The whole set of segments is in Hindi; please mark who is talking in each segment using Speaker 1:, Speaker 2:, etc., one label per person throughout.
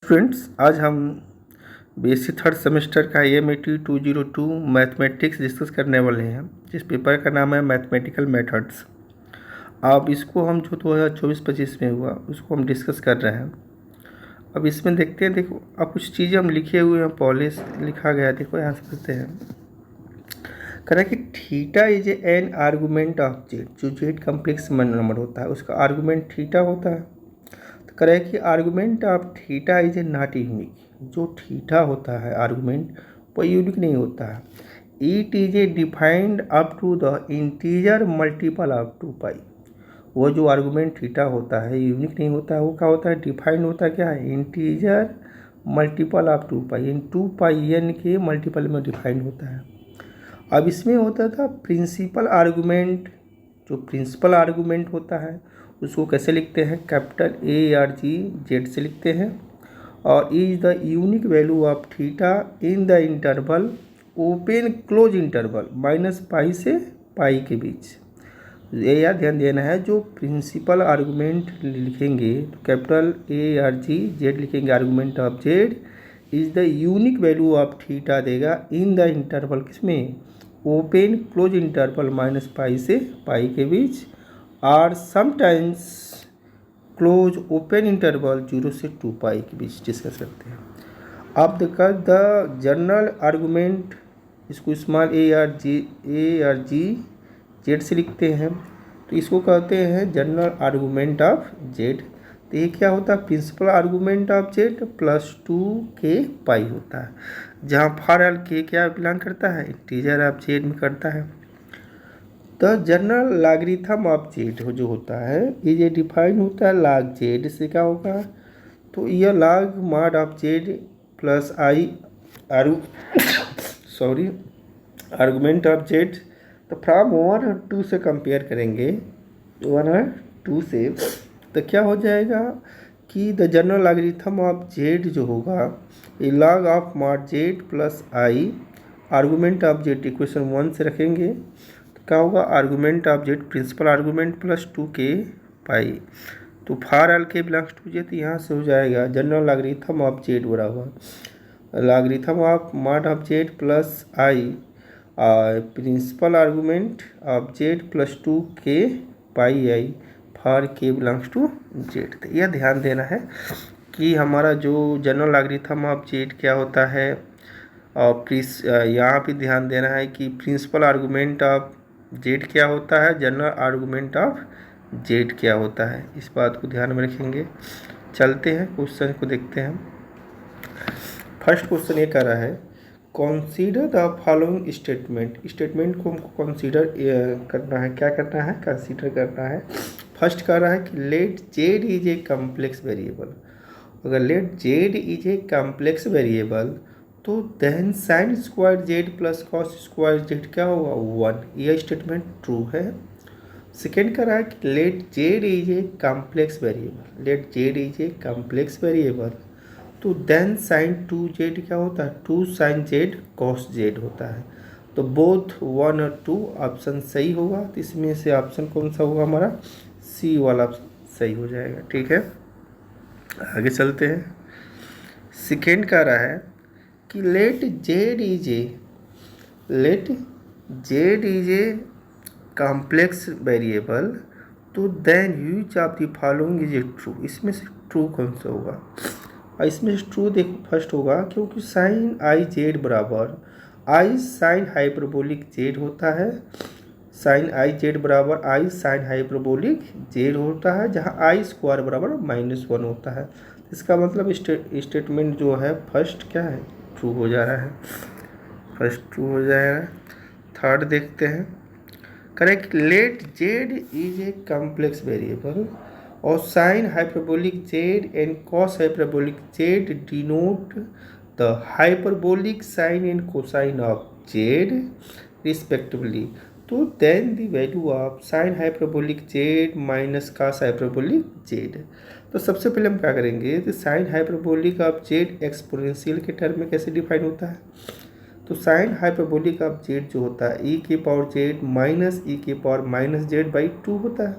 Speaker 1: स्टूडेंट्स, आज हम बीएससी थर्ड सेमेस्टर का IMAT 202 मैथमेटिक्स डिस्कस करने वाले हैं, जिस पेपर का नाम है मैथमेटिकल मेथड्स। अब इसको हम जो 2024-25 में हुआ उसको हम डिस्कस कर रहे हैं। अब इसमें देखते हैं, देखो अब कुछ चीज़ें हम लिखे हुए हैं, पॉलिश लिखा गया है, देखो यहाँ समझते हैं। कह रहा है कि theta is an argument of Z, जो जेड कम्प्लेक्स नंबर होता है उसका आर्गूमेंट थीटा होता है। तो कह रहा है कि argument of theta is a not unique, जो थीटा होता है आर्गूमेंट वो यूनिक नहीं होता है। It is a defined up to the integer multiple of 2 pi. वो जो आर्गूमेंट थीटा होता है यूनिक नहीं होता है, वो क्या होता है, डिफाइंड होता है। क्या है, इंटीजर मल्टीपल ऑफ 2 पाई, इन 2 पाई एन के मल्टीपल में डिफाइंड होता है। अब इसमें होता था प्रिंसिपल आर्गूमेंट। जो प्रिंसिपल आर्गूमेंट होता है उसको कैसे लिखते हैं, कैपिटल ARG Z से लिखते हैं। और is the unique value of theta in the interval open close interval -pi से पाई के बीच। ये याद ध्यान देना है, जो प्रिंसिपल आर्गूमेंट लिखेंगे तो कैपिटल ARG Z लिखेंगे, argument of Z is the unique value of theta देगा इन द इंटरवल, किसमें, ओपन क्लोज इंटरवल -पाई से पाई के बीच, और समटाइम्स क्लोज ओपन इंटरवल 0 से 2 पाई के बीच डिस्कस करते हैं। अब देखा द जनरल आर्गूमेंट, इसको स्मॉल ARG Z से लिखते हैं, तो इसको कहते हैं जनरल आर्गूमेंट ऑफ Z। तो ये क्या होता है, principal argument of Z +2k pi होता है, जहाँ फॉर एल के क्या बिलोंग करता है, इंटीजर ऑफ Z में करता है। The general logarithm of Z जो होता है ये डिफाइन होता है log Z से। क्या होगा, तो यह log mod of Z plus i argument of Z। तो फ्रॉम 1 और 2 से कंपेयर करेंगे, 1 और 2 से, तो क्या हो जाएगा कि the general logarithm of Z जो होगा ये log of mod Z plus i argument of Z equation 1 से रखेंगे, तो क्या होगा, argument of Z principal argument +2k pi. तो for all k belongs to Z, तो यहाँ से हो जाएगा जनरल लॉगरिथम ऑफ Z बराबर logarithm of mod of Z plus i principal argument of Z +2k pi i for k belongs to Z। तो यह ध्यान देना है कि हमारा जो जनरल लॉगरिथम ऑफ Z क्या होता है, और यहाँ पे ध्यान देना है कि प्रिंसिपल आर्गूमेंट ऑफ Z क्या होता है, जनरल आर्गूमेंट ऑफ Z क्या होता है, इस बात को ध्यान में रखेंगे। चलते हैं क्वेश्चन को देखते हैं। फर्स्ट क्वेश्चन ये कर रहा है, कंसीडर द फॉलोइंग स्टेटमेंट को हमको कंसीडर करना है। क्या करना है, कंसीडर करना है। फर्स्ट कर रहा है कि let Z is a complex variable. अगर let Z is a complex variable तो then sine square Z plus cos square Z क्या होगा, 1। यह स्टेटमेंट ट्रू है। सेकेंड कर रहा है कि let Z is a complex variable, let Z is a complex variable तो देन साइन 2Z क्या होता है, 2 साइन Z कॉस Z होता है। तो बोथ 1 और 2 ऑप्शन सही होगा। तो इसमें से ऑप्शन कौन सा होगा, हमारा C वाला ऑप्शन सही हो जाएगा। ठीक है, आगे चलते हैं। सेकेंड कह रहा है कि let Z is a complex variable तो then use of the following is a true. इसमें से ट्रू कौन सा होगा, और इसमें से ट्रू देखो फर्स्ट होगा, क्योंकि साइन आई जेड बराबर आई साइन हाइपरबोलिक जेड होता है। साइन आई जेड बराबर आई साइन हाइपरबोलिक जेड होता है, जहाँ आई स्क्वायर बराबर -1 होता है। इसका मतलब स्टेटमेंट जो है फर्स्ट क्या है, ट्रू हो जा रहा है, फर्स्ट ट्रू हो जाएगा। थर्ड देखते हैं, correct, let Z is a complex variable और sine hyperbolic Z and cos hyperbolic Z denote the hyperbolic sine and cosine of Z respectively. तो then the value of sine hyperbolic Z minus cos hyperbolic Z. तो सबसे पहले हम क्या करेंगे, तो sine hyperbolic of Z exponential के टर्म में कैसे डिफाइन होता है। तो साइन हाइपरबोलिक ऑफ जेड जो होता है e की पावर जेड माइनस e की पावर -z/2 होता है।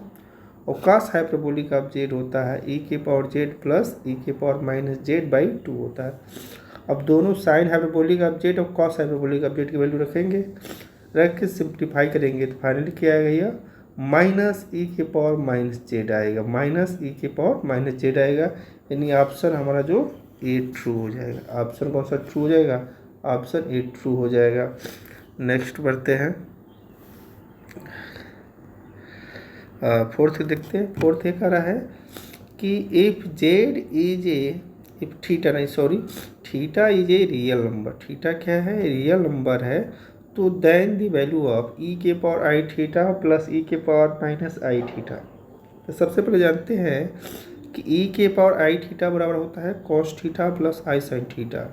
Speaker 1: और cos हाइपरबोलिक ऑफ जेड होता है e के पावर जेड प्लस e के पावर माइनस जेड बाई 2 होता है। अब दोनों साइन हाइपरबोलिक ऑफ जेड और cos हाइपरबोलिक ऑफ जेड की वैल्यू रखेंगे, रख के सिंप्लीफाई करेंगे तो फाइनली क्या आएगा, यह माइनस ई के पावर माइनस जेड आएगा, माइनस ई के पावर माइनस जेड आएगा। यानी ऑप्शन हमारा जो ए ट्रू हो जाएगा। ऑप्शन कौन सा ट्रू हो जाएगा, ऑप्शन ए ट्रू हो जाएगा। नेक्स्ट बढ़ते हैं, फोर्थ देखते हैं। फोर्थ एक आ रहा है कि if Z is a, if theta नहीं sorry theta is a real number, theta क्या है, रियल नंबर है, तो देन द वैल्यू ऑफ ई के power I theta plus E के पावर माइनस आई थीटा। तो सबसे पहले जानते हैं कि ई के पावर आई थीटा बराबर होता है कॉस थीटा प्लस आई साइन थीटा,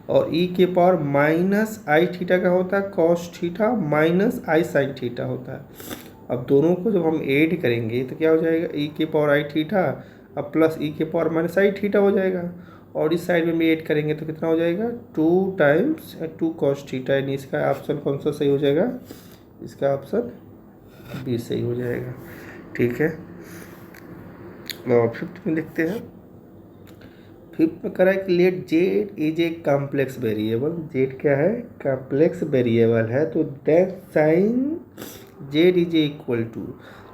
Speaker 1: और ई के पावर माइनस आई थीटा का होता है कॉस थीटा माइनस आई साइन थीटा होता है। अब दोनों को जब हम ऐड करेंगे तो क्या हो जाएगा, ई के पावर आई थीटा अब प्लस ई के पावर माइनस आई थीटा हो जाएगा, और इस साइड में भी ऐड करेंगे तो कितना हो जाएगा 2 टाइम्स 2 कॉस थीटा। यानी इसका ऑप्शन कौन सा सही हो जाएगा, इसका ऑप्शन बी सही हो जाएगा। ठीक है, और फिफ्थ में देखते हैं। फिफ्थ में करा है कि let Z is a complex variable, Z क्या है, कॉम्प्लेक्स वेरिएबल है, तो that sine Z is equal to,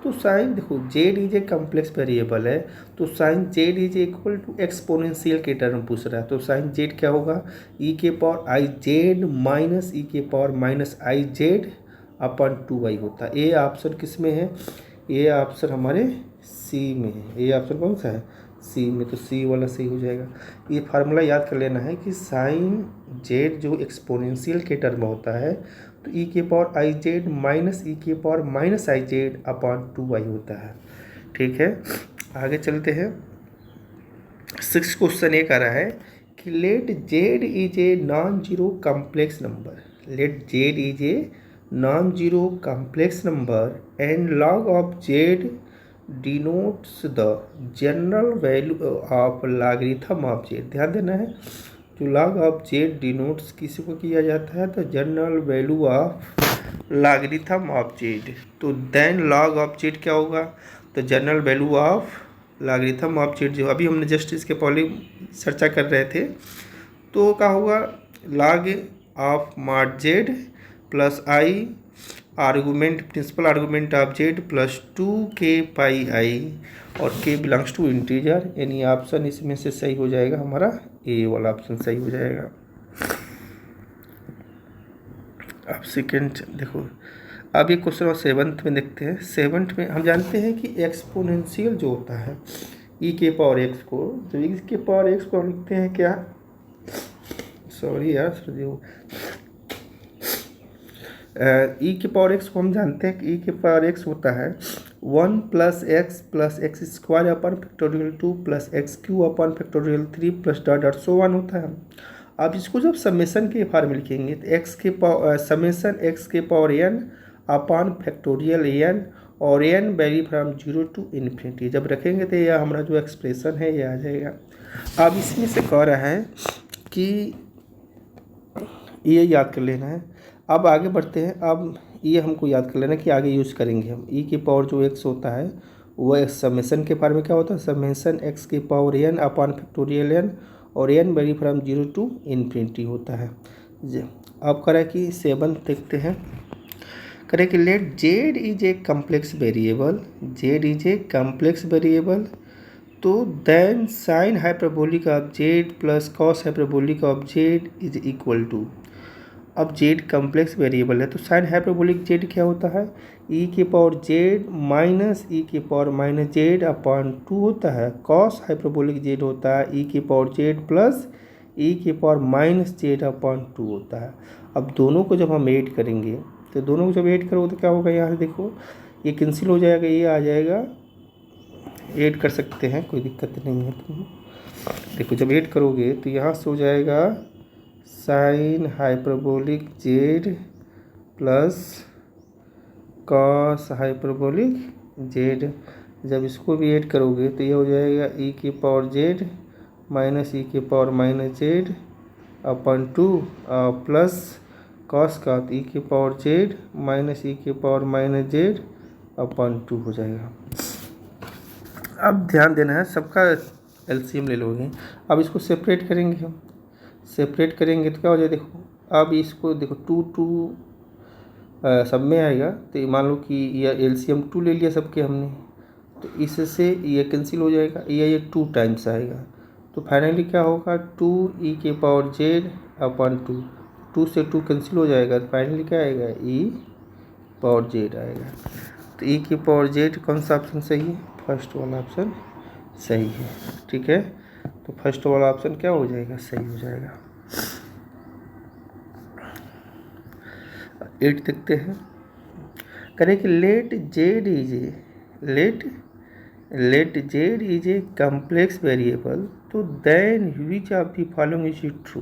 Speaker 1: तो साइन देखो Z is a complex variable है, तो sine Z is equal to exponential के टर्म पूछ रहा है, तो साइन जेड क्या होगा, ई के पावर आई जेड माइनस ई के power minus I Z upon 2y होता है। ये ऑप्शन किस में है, ये ऑप्शन हमारे सी में है। ये ऑप्शन कौन सा है, सी में, तो सी वाला सही हो जाएगा। ये फार्मूला याद कर लेना है कि साइन जेड जो एक्सपोनेंशियल के टर्म होता है, तो ई के पावर आई जेड माइनस ई के power minus I Z upon 2y होता है। ठीक है, आगे चलते हैं। 6 क्वेश्चन एक आ रहा है कि let Z is a non zero complex number, let Z is a non zero complex number and log of Z denotes the general value of logarithm of Z. ध्यान देना है, जो log ऑफ जेड डिनोट्स किसी को किया जाता है तो general value of logarithm of Z, तो देन log ऑफ जेड क्या होगा, तो general value of logarithm of Z, जो अभी हमने जस्ट इसके पहले चर्चा कर रहे थे, तो क्या होगा log of mod Z plus i argument principal argument of Z plus 2k pi i, और k बिलोंग्स टू इंटीजर। यानी ऑप्शन इसमें से सही हो जाएगा हमारा ए वाला ऑप्शन सही हो जाएगा। अब सेकेंड देखो, अब ये क्वेश्चन और 7th में देखते हैं। 7th में हम जानते हैं कि एक्सपोनेंशियल जो होता है ई के पावर एक्स को, तो ई के पावर एक्स को हम लिखते हैं क्या, सॉरी यार सर, ई के पावर एक्स को हम जानते हैं कि ई के पावर एक्स होता है 1 plus X square upon factorial 2 plus X cube upon factorial 3 plus dot dot so 1 होता है। अब इसको जब समेसन के फॉर्म में लिखेंगे तो एक्स के पावर समेसन एक्स के power n upon factorial N, और n vary from 0 to infinity, जब रखेंगे तो यह हमारा जो एक्सप्रेशन है ये आ जाएगा। अब इसमें से कह रहा है कि ये याद कर लेना है। अब आगे बढ़ते हैं। अब ये हमको याद कर लेना कि आगे यूज़ करेंगे हम ई के पावर जो एक्स होता है वो समेसन के फॉर्म में क्या होता है, समेसन एक्स के power N upon factorial N, और N vary from 0 to infinity होता है। अब करें कि 7 देखते हैं। करें कि let Z is a complex variable, Z is a complex variable, तो then sine hyperbolic of Z plus cos hyperbolic of Z is equal to, अब जेड कम्प्लेक्स वेरिएबल है तो साइन हाइपरबोलिक जेड क्या होता है, ई के पावर जेड माइनस ई के पावर माइनस जेड अपॉन 2 होता है। कॉस हाइपरबोलिक जेड होता है ई के पावर जेड प्लस ई के पावर माइनस जेड अपॉन 2 होता है। अब दोनों को जब हम ऐड करेंगे तो दोनों को जब ऐड करोगे तो क्या होगा, यहाँ से देखो ये कैंसिल हो जाएगा, ये आ जाएगा, ऐड कर सकते हैं कोई दिक्कत नहीं है। तुम देखो जब ऐड करोगे तो यहाँ से हो जाएगा sign hyperbolic Z plus cos hyperbolic Z, जब इसको भी ऐड करोगे तो ये हो जाएगा ई के पावर जेड माइनस ई के पावर माइनस जेड अपन 2 प्लस कॉस का ई के पावर जेड माइनस ई के पावर माइनस जेड अपन 2 हो जाएगा। अब ध्यान देना है, सबका एलसीएम ले लोगे। अब इसको सेपरेट करेंगे हम, सेपरेट करेंगे तो क्या हो जाए, देखो अब इसको देखो 2 सब में आएगा, तो मान लो कि यह एलसीएम 2 ले लिया सबके हमने, तो इससे ये कैंसिल हो जाएगा, ये 2 टाइम्स आएगा, तो फाइनली क्या होगा 2e⁻z/2, 2 से 2 कैंसिल हो जाएगा, तो फाइनली क्या आएगा e⁻z आएगा। तो e⁻z कौन सा ऑप्शन सही है, फर्स्ट वाला ऑप्शन सही है। ठीक है, तो फर्स्ट वाला ऑप्शन क्या हो जाएगा, सही हो जाएगा। 8 देखते हैं, करें कि let z is a complex variable, तो then which of the following is true.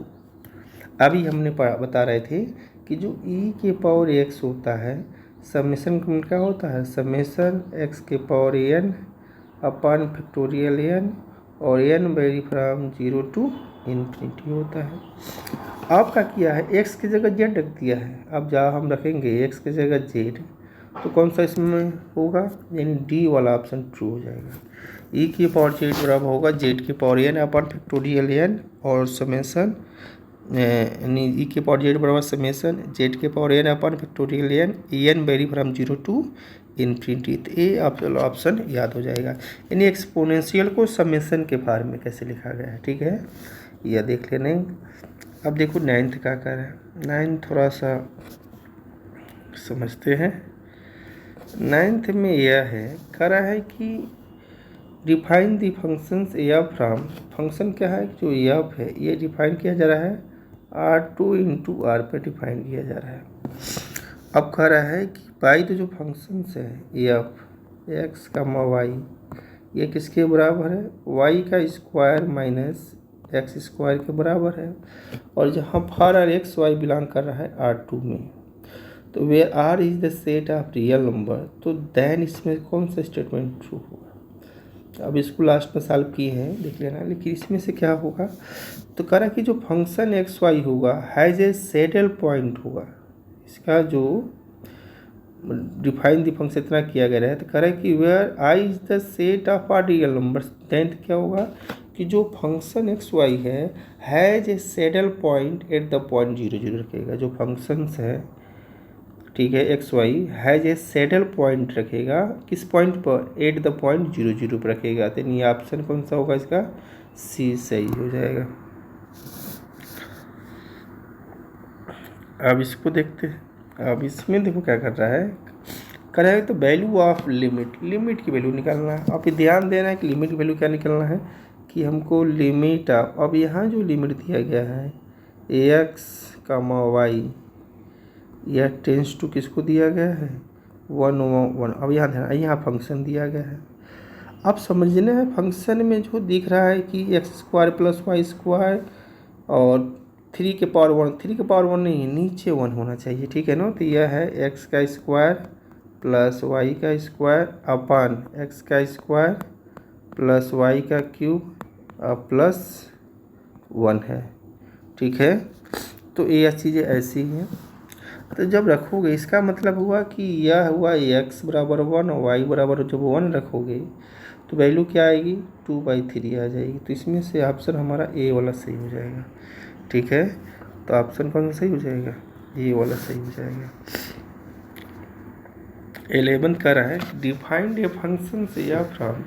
Speaker 1: अभी हमने बता रहे थे कि जो e⁻x होता है, समेशन क्या होता है, समेशन x⁻n अपन फैक्टोरियल n, और n वेरी फ्रॉम 0 to ∞ होता है। अब क्या किया है, x की जगह z रख दिया है। अब जहाँ हम रखेंगे x की जगह z, तो कौन सा इसमें होगा, यानी डी वाला ऑप्शन ट्रू हो जाएगा। e⁻z बराबर होगा z⁻n अपन फैक्टोरियल n, और समेशन यानी e⁻z बराबर summation z⁻n upon factorial n very from 0 to ∞। तो ये ऑप्शन याद हो जाएगा। यानी एक्सपोनेंशियल को समेशन के फॉर्म में कैसे लिखा गया है। ठीक है, यह देख लेने। अब देखो 9th क्या कर रहा है, 9th थोड़ा सा समझते हैं। 9th में यह है, कह रहा है कि define the functions f from, function क्या है, जो एफ है ये डिफाइन किया जा रहा है R2 × R पे डिफाइन किया जा रहा है। अब कह रहा है कि बाई तो जो फंक्शंस है एफ एक्स कमा वाई, ये किसके बराबर है, वाई का स्क्वायर माइनस एक्स स्क्वायर के बराबर है, और जहाँ for R X Y belong कर रहा है R2 में, तो where R is the set of real number, तो देन इसमें कौन सा स्टेटमेंट ट्रू होगा। अब इसको लास्ट में सॉल्व किए हैं, देख लेना। लेकिन इसमें से क्या होगा, तो कह रहा है कि जो फंक्शन एक्स वाई होगा हैज़ ए सेटल पॉइंट होगा, इसका जो डिफाइन द फंक्शन इतना किया गया है, तो कह रहा है कि where I is the set of R real numbers, then क्या होगा कि जो फंक्शन एक्स वाई है has a saddle point at the point 0 0 रखेगा। जो फंक्शंस है, ठीक है, x y has a saddle point रखेगा, किस पॉइंट पर, एट द पॉइंट 0 0 पर रखेगा। तो ये ऑप्शन कौन सा होगा, इसका सी सही हो जाएगा। अब इसको देखते हैं। अब इसमें देखो क्या कर रहा है, कर रहा है तो वैल्यू ऑफ लिमिट की वैल्यू निकालना है। आप ध्यान देना है कि लिमिट की वैल्यू क्या निकालना है, कि हमको लिमिट ऑफ, अब यहाँ जो लिमिट दिया गया है एक्स कमा वाई, यह टेंस टू किसको दिया गया है, 1 अब यहाँ ध्यान, यहाँ फंक्शन दिया गया है। अब समझना है फंक्शन में जो दिख रहा है कि x² + y² और 3 के पावर 1, 3 के पावर 1 नहीं, नीचे 1 होना चाहिए। ठीक है ना, तो यह है x² + y² अपन x² + y³ प्लस 1 है। ठीक है, तो ये चीज़ें ऐसी हैं। तो जब रखोगे, इसका मतलब हुआ कि यह हुआ x बराबर 1 और y बराबर जब 1 रखोगे, तो वैल्यू क्या आएगी, 2/3 आ जाएगी। तो इसमें से ऑप्शन हमारा ए वाला सही हो जाएगा। ठीक है, तो ऑप्शन कौन सा सही हो जाएगा, ए वाला सही हो जाएगा। 11 का रहा है, डिफाइंड ए फंक्शन से या from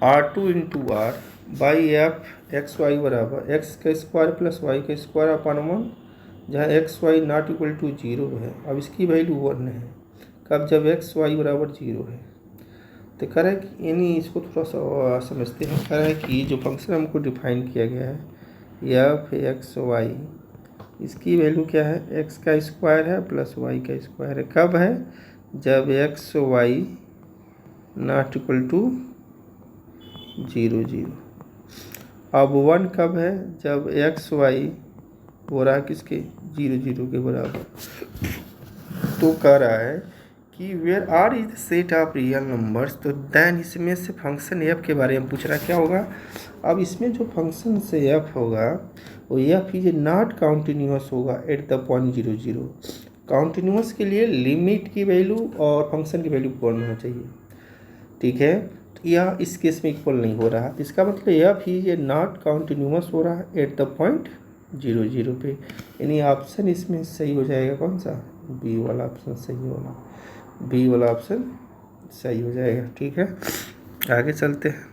Speaker 1: R2 × R by F x y बराबर x² + y² अपन 1, जहाँ x Y not equal to 0 है। अब इसकी वैल्यू 1 है, कब, जब एक्स वाई बराबर 0 है। तो कह रहा है कि यानी इसको थोड़ा सा समझते हैं। कह रहा है कि जो फंक्शन हमको डिफाइन किया गया है एफ एक्स वाई, इसकी वैल्यू क्या है, x² है प्लस y² है। कब है, जब x Y not equal to 0 0। अब 1 कब है, जब एक्स वाई हो रहा है किसके, 0 0 के बराबर। तो कह रहा है कि where R is the set of real numbers, तो देन इसमें से फंक्शन एफ के बारे में पूछ रहा है, क्या होगा। अब इसमें जो फंक्शन से एफ होगा वो एफ इज नॉट काउंटिन्यूअस होगा एट द पॉइंट 0 0। काउंटिन्यूअस के लिए लिमिट की वैल्यू और फंक्शन की वैल्यू कौन होना चाहिए। ठीक है, तो यह इस केस में इक्वल नहीं हो रहा, तो इसका मतलब यह भी ये नॉट कंटिन्यूअस हो रहा है एट द पॉइंट 0 0 पे, यानी ऑप्शन इसमें सही हो जाएगा कौन सा, बी वाला ऑप्शन सही होगा, बी वाला ऑप्शन सही हो जाएगा। ठीक है, आगे चलते हैं।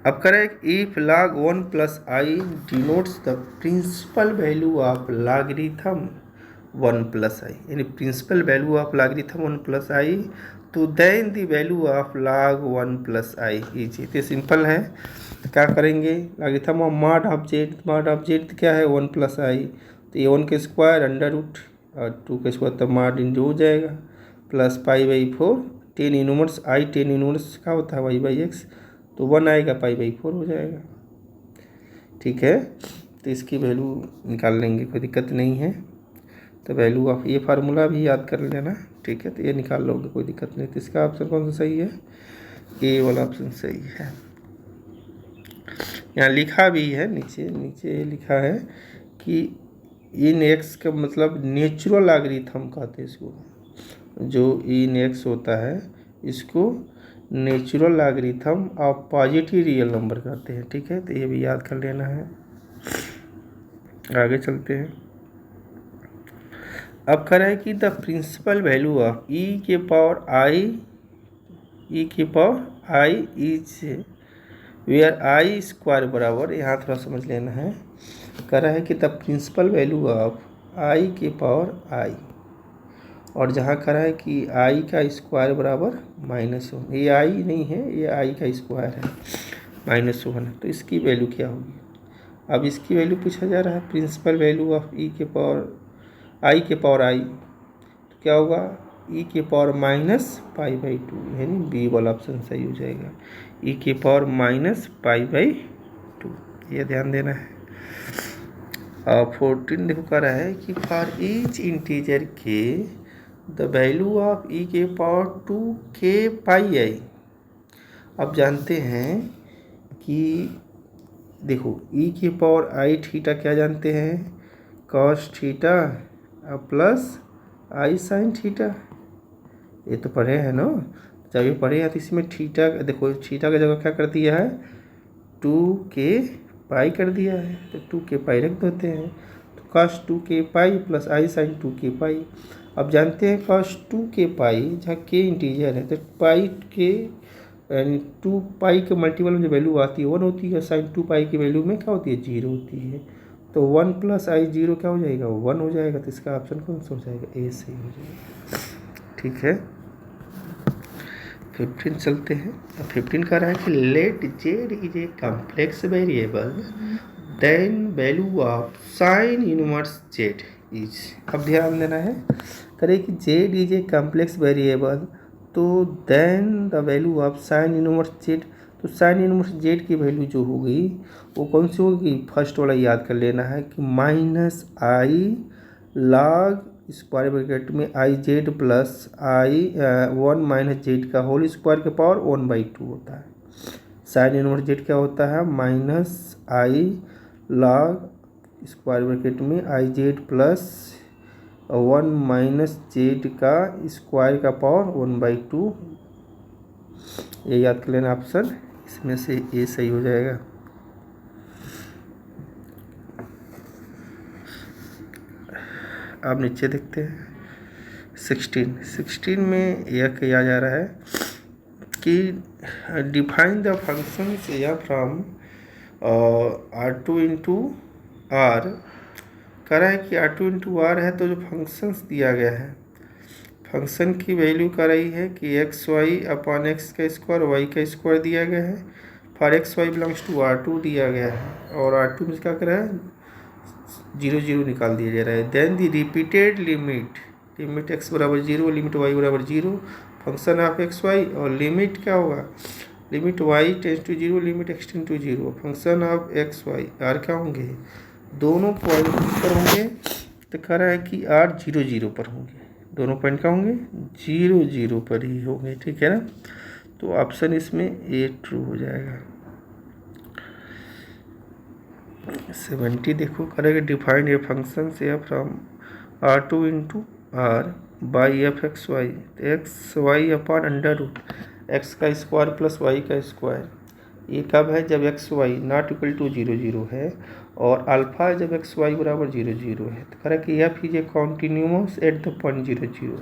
Speaker 1: अब करें if log 1 plus I denotes the principal value of logarithm 1 plus I, यानी principal value of logarithm 1 plus I, तो then the value of log 1 plus I is, तो सिंपल है, तो क्या करेंगे, logarithm of mod of Z क्या है 1 प्लस आई, तो ये 1 के स्क्वायर अंडर रूट और 2 के स्क्वायर, तो मॉड इंटू हो जाएगा plus pi by 4, 10 inverse I, 10 inverse क्या होता है वाई बाई एक्स, तो 1 आएगा पाई बाई 4 हो जाएगा। ठीक है, तो इसकी वैल्यू निकाल लेंगे, कोई दिक्कत नहीं है। तो वैल्यू ऑफ ये फार्मूला भी याद कर लेना। ठीक है, तो ये निकाल लोगे, कोई दिक्कत नहीं। तो इसका ऑप्शन कौन सा सही है, ए वाला ऑप्शन सही है। यहाँ लिखा भी है, नीचे लिखा है कि इन एक्स का मतलब नेचुरल लॉगरिथम कहते हैं इसको, जो इन एक्स होता है इसको natural logarithm of positive real number कहते हैं। ठीक है, तो ये भी याद कर लेना है। आगे चलते हैं। अब कह रहा है कि द प्रिंसिपल वैल्यू ऑफ ई के power i is where i square बराबर, यहाँ थोड़ा समझ लेना है। कह रहा है कि द प्रिंसिपल वैल्यू ऑफ आई के पावर आई, और जहाँ कह रहा है कि आई का स्क्वायर बराबर -1, ये आई नहीं है, ये आई का स्क्वायर है, -1 है, तो इसकी वैल्यू क्या होगी। अब इसकी वैल्यू पूछा जा रहा है, प्रिंसिपल वैल्यू ऑफ ई के पावर आई के पावर आई, तो क्या होगा, ई के पावर -π/2, यानी बी वाला ऑप्शन सही हो जाएगा, ई के पावर -π/2, ये ध्यान देना है। और 14 देखो कह रहा है कि फॉर ईच इंटीजर के द वैल्यू ऑफ ई के पावर 2k/i। अब जानते हैं कि देखो ई के पावर आई थीटा क्या जानते हैं, कॉस थीटा प्लस आई साइन थीटा, ये तो पढ़े हैं ना, जब ये पढ़े हैं तो इसमें थीटा, देखो थीटा की जगह क्या कर दिया है 2k/, कर दिया है, तो 2k/, रख देते हैं, तो cos 2k/, प्लस आई साइन 2k/। अब जानते हैं cos 2k/, जहाँ k इंटीजर है, तो पाई के यानी 2π के मल्टीपल में जो वैल्यू आती है 1 होती है, साइन 2π की वैल्यू में क्या होती है 0 होती है, तो 1 प्लस आई 0 क्या हो जाएगा 1 हो जाएगा, तो इसका ऑप्शन कौन सा हो जाएगा, ए सही हो जाएगा। ठीक है, 15 चलते हैं। 15 कह रहा है कि let Z is a complex variable then value of sine inverse Z is. अब ध्यान देना है, करे कि Z is a complex variable, तो then the value of sine inverse Z, तो साइन इनवर्स जेड की वैल्यू जो होगी वो कौन सी होगी, फर्स्ट वाला याद कर लेना है कि -i log स्क्वायर ब्रैकेट में I Z plus I 1 - Z का होल स्क्वायर के पावर 1/2 होता है। साइन इनवर्स जेड क्या होता है, -i log स्क्वायर ब्रैकेट में आई जेड प्लस 1 - जेड का स्क्वायर का पावर 1/2, ये याद कर लेना ऑप्शन इसमें से ए सही हो जाएगा। अब नीचे देखते हैं 16 में यह किया जा रहा है कि डिफाइन द फंक्शन या फ्रॉम R2 इंटू आर, कह रहा है कि R2 इंटू आर है, तो जो फंक्शंस दिया गया है, फंक्शन की वैल्यू कर रही है कि xy/x का स्क्वायर y का स्क्वायर दिया गया है, for xy belongs to R2 दिया गया है, और R2 में क्या कर रहा है 0 0 निकाल दिया जा रहा है। Then the repeated limit x बराबर 0, लिमिट y बराबर 0, फंक्शन ऑफ एक्स वाई, और लिमिट क्या होगा, limit y tends to 0, limit x tends to 0, function of x y are क्या होंगे, दोनों पॉइंट पर होंगे, तो कह रहा है कि r 0 0 पर होंगे, दोनों पॉइंट क्या होंगे 0 0 पर ही होंगे। ठीक है ना, तो ऑप्शन इसमें ए ट्रू हो जाएगा। 70 देखो करेगा डिफाइंड ए फंक्शन से from R2 into R by F x Y, तो X Y upon under root X का स्क्वायर प्लस वाई का स्क्वायर। ये कब है? जब x Y not equal to 0 0 है और अल्फा जब एक्स वाई बराबर 0 0 है। तो कह रहा कि f is a continuous at the point 0 0।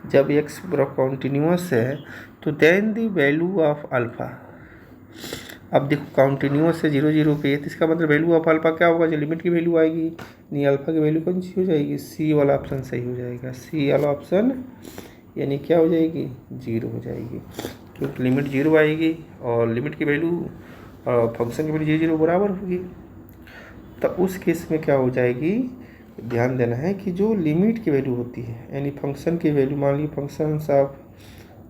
Speaker 1: जब एक्स बराबर कॉन्टिन्यूस है तो then the value of alpha, अब देखो कॉन्टिन्यूस है 0 0 पे, तो इसका मतलब वैल्यू ऑफ अल्फा क्या होगा? जो लिमिट की वैल्यू आएगी, नहीं अल्फा की वैल्यू कौन सी हो जाएगी? सी वाला ऑप्शन सही हो जाएगा। सी वाला ऑप्शन यानी क्या हो जाएगी? 0 हो जाएगी, क्योंकि लिमिट 0 आएगी और लिमिट की वैल्यू फंक्शन की वैल्यू 0 बराबर होगी। तो उस केस में क्या हो जाएगी? ध्यान देना है कि जो लिमिट की वैल्यू होती है यानी फंक्शन की वैल्यू, मान लीजिए फंक्शन ऑफ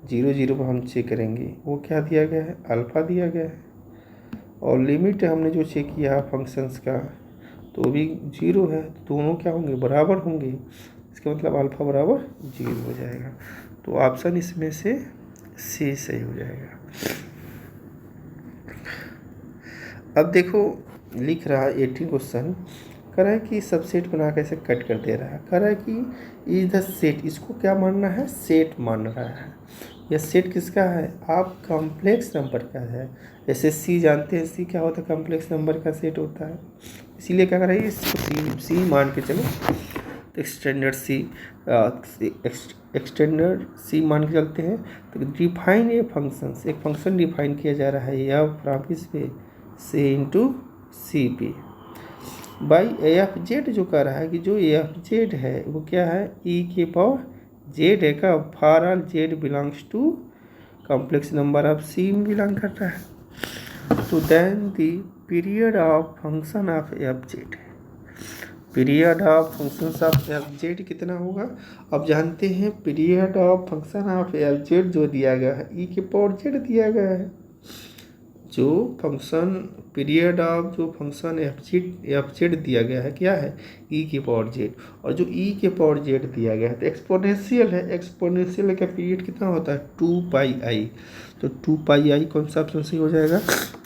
Speaker 1: 0 0 पर हम चेक करेंगे, वो क्या दिया गया है? अल्फा दिया गया है। और लिमिट हमने जो चेक किया फंक्शंस का तो वो भी 0 है, तो दोनों क्या होंगे? बराबर होंगे। इसका मतलब अल्फा बराबर 0 हो जाएगा। तो ऑप्शन इसमें से सी सही हो जाएगा। अब देखो लिख रहा है 18 क्वेश्चन, कह रहा है कि सबसेट बना कैसे कट कर दे रहा है। कह रहा है कि इज द सेट, इसको क्या मानना है? सेट मान रहा है। यह सेट किसका है? आप कॉम्प्लेक्स नंबर का है। जैसे सी जानते हैं, सी क्या होता है? कॉम्प्लेक्स नंबर का सेट होता है। इसीलिए क्या कर रहा है? इसको सी मान के चलो, तो एक्सटेंडर सी मान के चलते हैं। तो डिफाइन ए फंक्शंस, एक फंक्शन डिफाइन किया जा रहा है या फ्रॉम किस पे? सी इंटू सी पे बाई ए एफ जेड। जो कह रहा है कि जो ए एफ जेड है वो क्या है? ई के पावर जेड है का, for all Z belongs to complex number of C में बिलोंग करता है। तो then the period of function of F Z, period of function of F Z कितना होगा? अब जानते हैं period of function of F Z जो दिया गया है ई के पावर जेड दिया गया है। जो फंक्शन पीरियड ऑफ जो फंक्शन एफ जेड दिया गया है क्या है? ई के पावर जेड। और जो ई के पावर जेड दिया गया है तो एक्सपोनेंशियल है, एक्सपोनेंशियल का पीरियड कितना होता है? 2πi। तो 2πi कौन सा ऑप्शन सही हो जाएगा?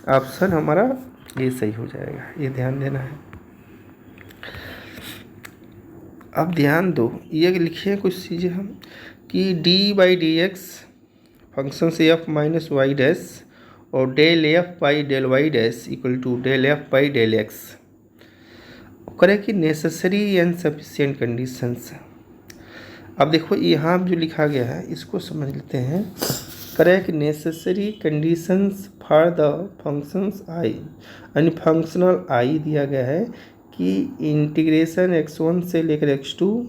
Speaker 1: ऑप्शन हमारा ये सही हो जाएगा, ये ध्यान देना है। अब ध्यान दो, ये लिखे कुछ चीज़ें हम कि dy/dx फंक्शन से एफ माइनस वाई डैश और del F by del Y dash equal to del F by del x करें कि नेसेसरी एंड सफिशिएंट कंडीशंस। अब देखो यहाँ जो लिखा गया है इसको समझ लेते हैं। करें कि necessary conditions for the functions I, यानी फंक्शनल आई दिया गया है कि इंटीग्रेशन x1 से लेकर x2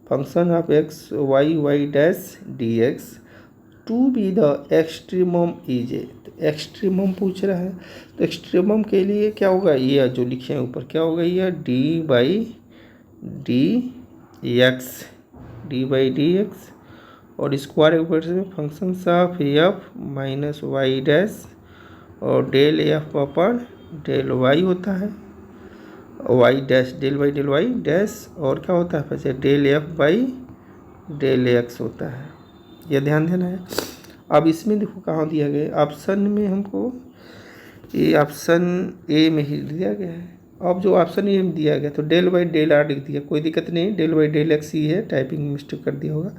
Speaker 1: function of x Y Y dash D x to be the extremum is a. Extremum पूछ रहा है तो एक्सट्रीमम के लिए क्या होगा? ये जो लिखे हैं ऊपर क्या होगा? ये डी बाई डी एक्स और स्क्वायर ऊपर से function of f minus Y dash और del f upon del y होता है, y dash del Y dash और क्या होता है? फिर del F by del x होता है। यह ध्यान देना है। अब इसमें देखो कहाँ दिया गया है? ऑप्शन में हमको ये ऑप्शन ए में ही दिया गया है। अब जो ऑप्शन ए में दिया गया तो डेल बाई डेल आर लिख दिया, कोई दिक्कत नहीं, डेल बाई डेल एक्स ही है, टाइपिंग मिस्टेक कर दिया होगा।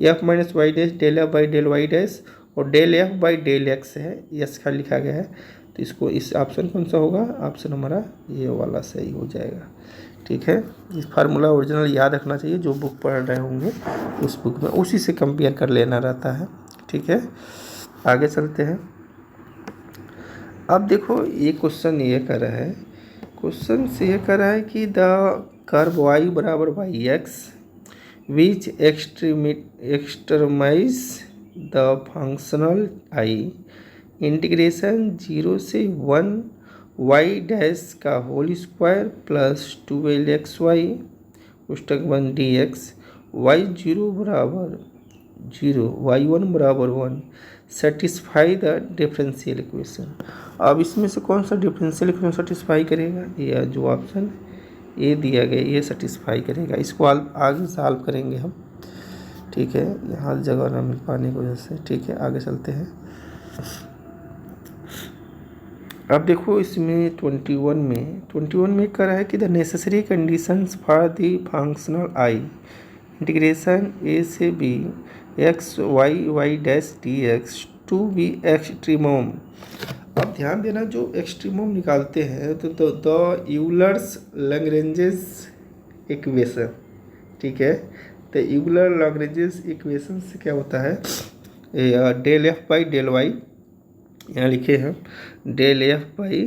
Speaker 1: F minus Y dash del F by del Y dash और del F by del X है, यस का लिखा गया है। तो इसको इस ऑप्शन कौन सा होगा? ऑप्शन हमारा ये वाला सही हो जाएगा। ठीक है, इस फार्मूला ओरिजिनल याद रखना चाहिए, जो बुक पढ़ रहे होंगे उस बुक में उसी से कंपेयर कर लेना रहता है। ठीक है, आगे चलते हैं। अब देखो ये क्वेश्चन ये कर रहा है, क्वेश्चन से ये कर रहा है कि द कर्व y बराबर Y X which extremize the functional I integration 0 से 1 वाई डैश का होल स्क्वायर प्लस 12xy पुस्तक 1 dx y0 बराबर 0 y1 बराबर 1 सेटिस्फाई द डिफरेंशियल इक्वेशन। अब इसमें से कौन सा डिफरेंशियल इक्वेशन सेटिस्फाई करेगा? ये जो ऑप्शन ए दिया गया ये सेटिस्फाई करेगा। इसको आगे सॉल्व करेंगे हम। ठीक है, यहाँ जगह ना मिल पाने की वजह से। ठीक है, आगे चलते हैं। अब देखो इसमें 21 में कह रहा है कि the necessary conditions for the functional I integration A से B X Y Y dash D x to be extremum. अब ध्यान देना, जो एक्सट्रीमम निकालते हैं तो द यूलर्स लैग्रेंजेस इक्वेशन, ठीक है। तो यूलर लैग्रेंजेस इक्वेशन से क्या होता है, del F by del y, यहाँ लिखे हैं del F by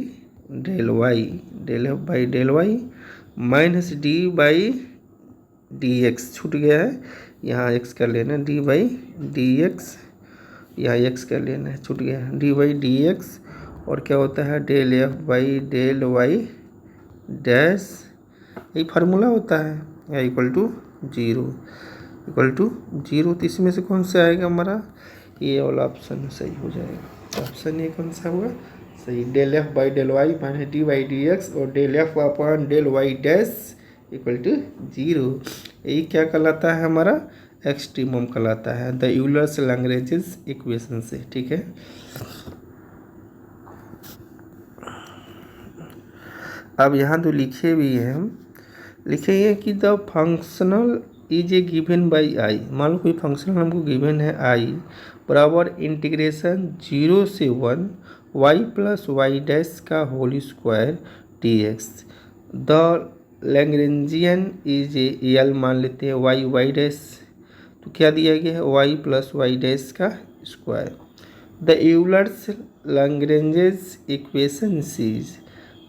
Speaker 1: del y, del F by del Y minus D by D x, छूट गया है, यहाँ एक्स कर लेना, डी बाई डी एक्स, यहाँ एक्स कर लेना है, छूट गया है, डी बाई डी एक्स, और क्या होता है del F by del Y dash, यही फार्मूला होता है, या equal to zero, equal to zero. तो इसमें से कौन सा आएगा हमारा, ये वाला ऑप्शन सही हो जाएगा। ऑप्शन ये कौन सा हुआ सही, del F by del Y minus D by D x और del F upon del Y dash equal to zero. यही क्या कहलाता है हमारा, एक्सट्रीमम कहलाता है द यूलर्स लैग्रेंजेस इक्वेशन से, ठीक है। अब यहाँ तो लिखे भी हैं हम, लिखे हैं कि the functional is a given by I. मान लो कोई फंक्शनल हमको गिवन है आई बराबर इंटीग्रेशन 0 से 1 वाई प्लस वाई डैश का whole square D x. The Lagrangian is a L मान लेते हैं वाई वाई डैश, तो क्या दिया गया है वाई प्लस वाई डैश का square. The Euler's Lagrange's equation is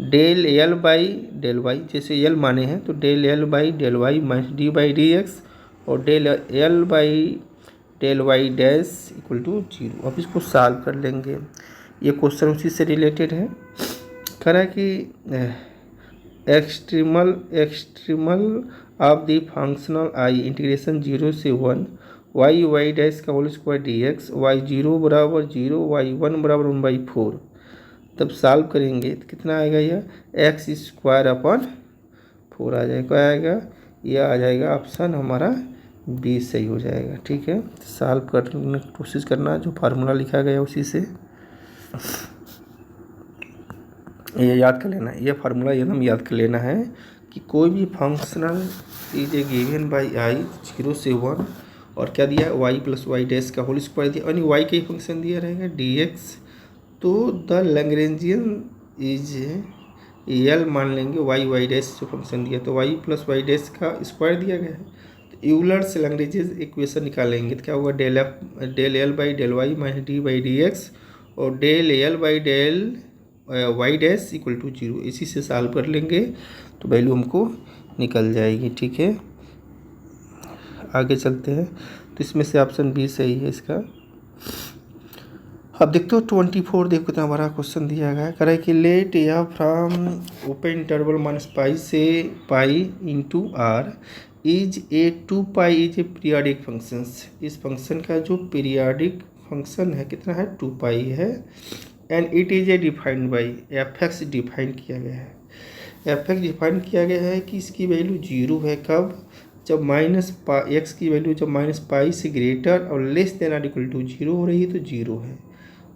Speaker 1: del L by del Y, जैसे एल माने हैं तो del L by del Y minus D by D x और del L by del Y dash equal to zero. अब इसको सॉल्व कर लेंगे, ये क्वेश्चन उसी से रिलेटेड है। कह रहा है कि extremal of the functional I integration 0 से 1 वाई वाई डैश का whole square D X, Y zero बराबर जीरो, वाई वन बराबर 1/4। तब सॉल्व करेंगे तो कितना आएगा, यह एक्स स्क्वायर अपॉन 4 आ जाएगा, क्या आएगा, यह आ जाएगा ऑप्शन हमारा बी सही हो जाएगा, ठीक है। सॉल्व करने की कोशिश करना, जो फार्मूला लिखा गया उसी से ये याद कर लेना, ये फार्मूला एकदम याद कर लेना है कि कोई भी functional is a given by I 0 से 1 और क्या दिया वाई प्लस वाई डैश का होल स्क्वायर दिया, यानी वाई का ही फंक्शन दिया रहेगा डी एक्स। तो द लैग्रेंजियन इज एल मान लेंगे, वाई वाई डैश जो फंक्शन दिया तो वाई प्लस वाई डैश का स्क्वायर दिया गया है। तो यूलर्स लैग्रेंजेस इक्वेशन निकालेंगे तो क्या होगा, del L by del Y minus D by D x और del L by del Y dash equal to zero. इसी से सॉल्व कर लेंगे तो वैल्यू हमको निकल जाएगी, ठीक है। आगे चलते हैं, तो इसमें से ऑप्शन बी सही है इसका। अब देखते हो 24, देखो कितना बड़ा क्वेश्चन दिया गया है। कह रहा है कि लेट या from open interval minus pi से pi into R is a 2 pi is a periodic function. इस फंक्शन का जो पीरियाडिक फंक्शन है कितना है, 2 पाई है, and it is a defined by F x define किया गया है। एफ एक्स डिफाइन किया गया है कि इसकी वैल्यू 0 है, कब, जब एक्स की वैल्यू जब माइनस पाई से ग्रेटर और less than or equal to 0 हो रही है तो 0 है।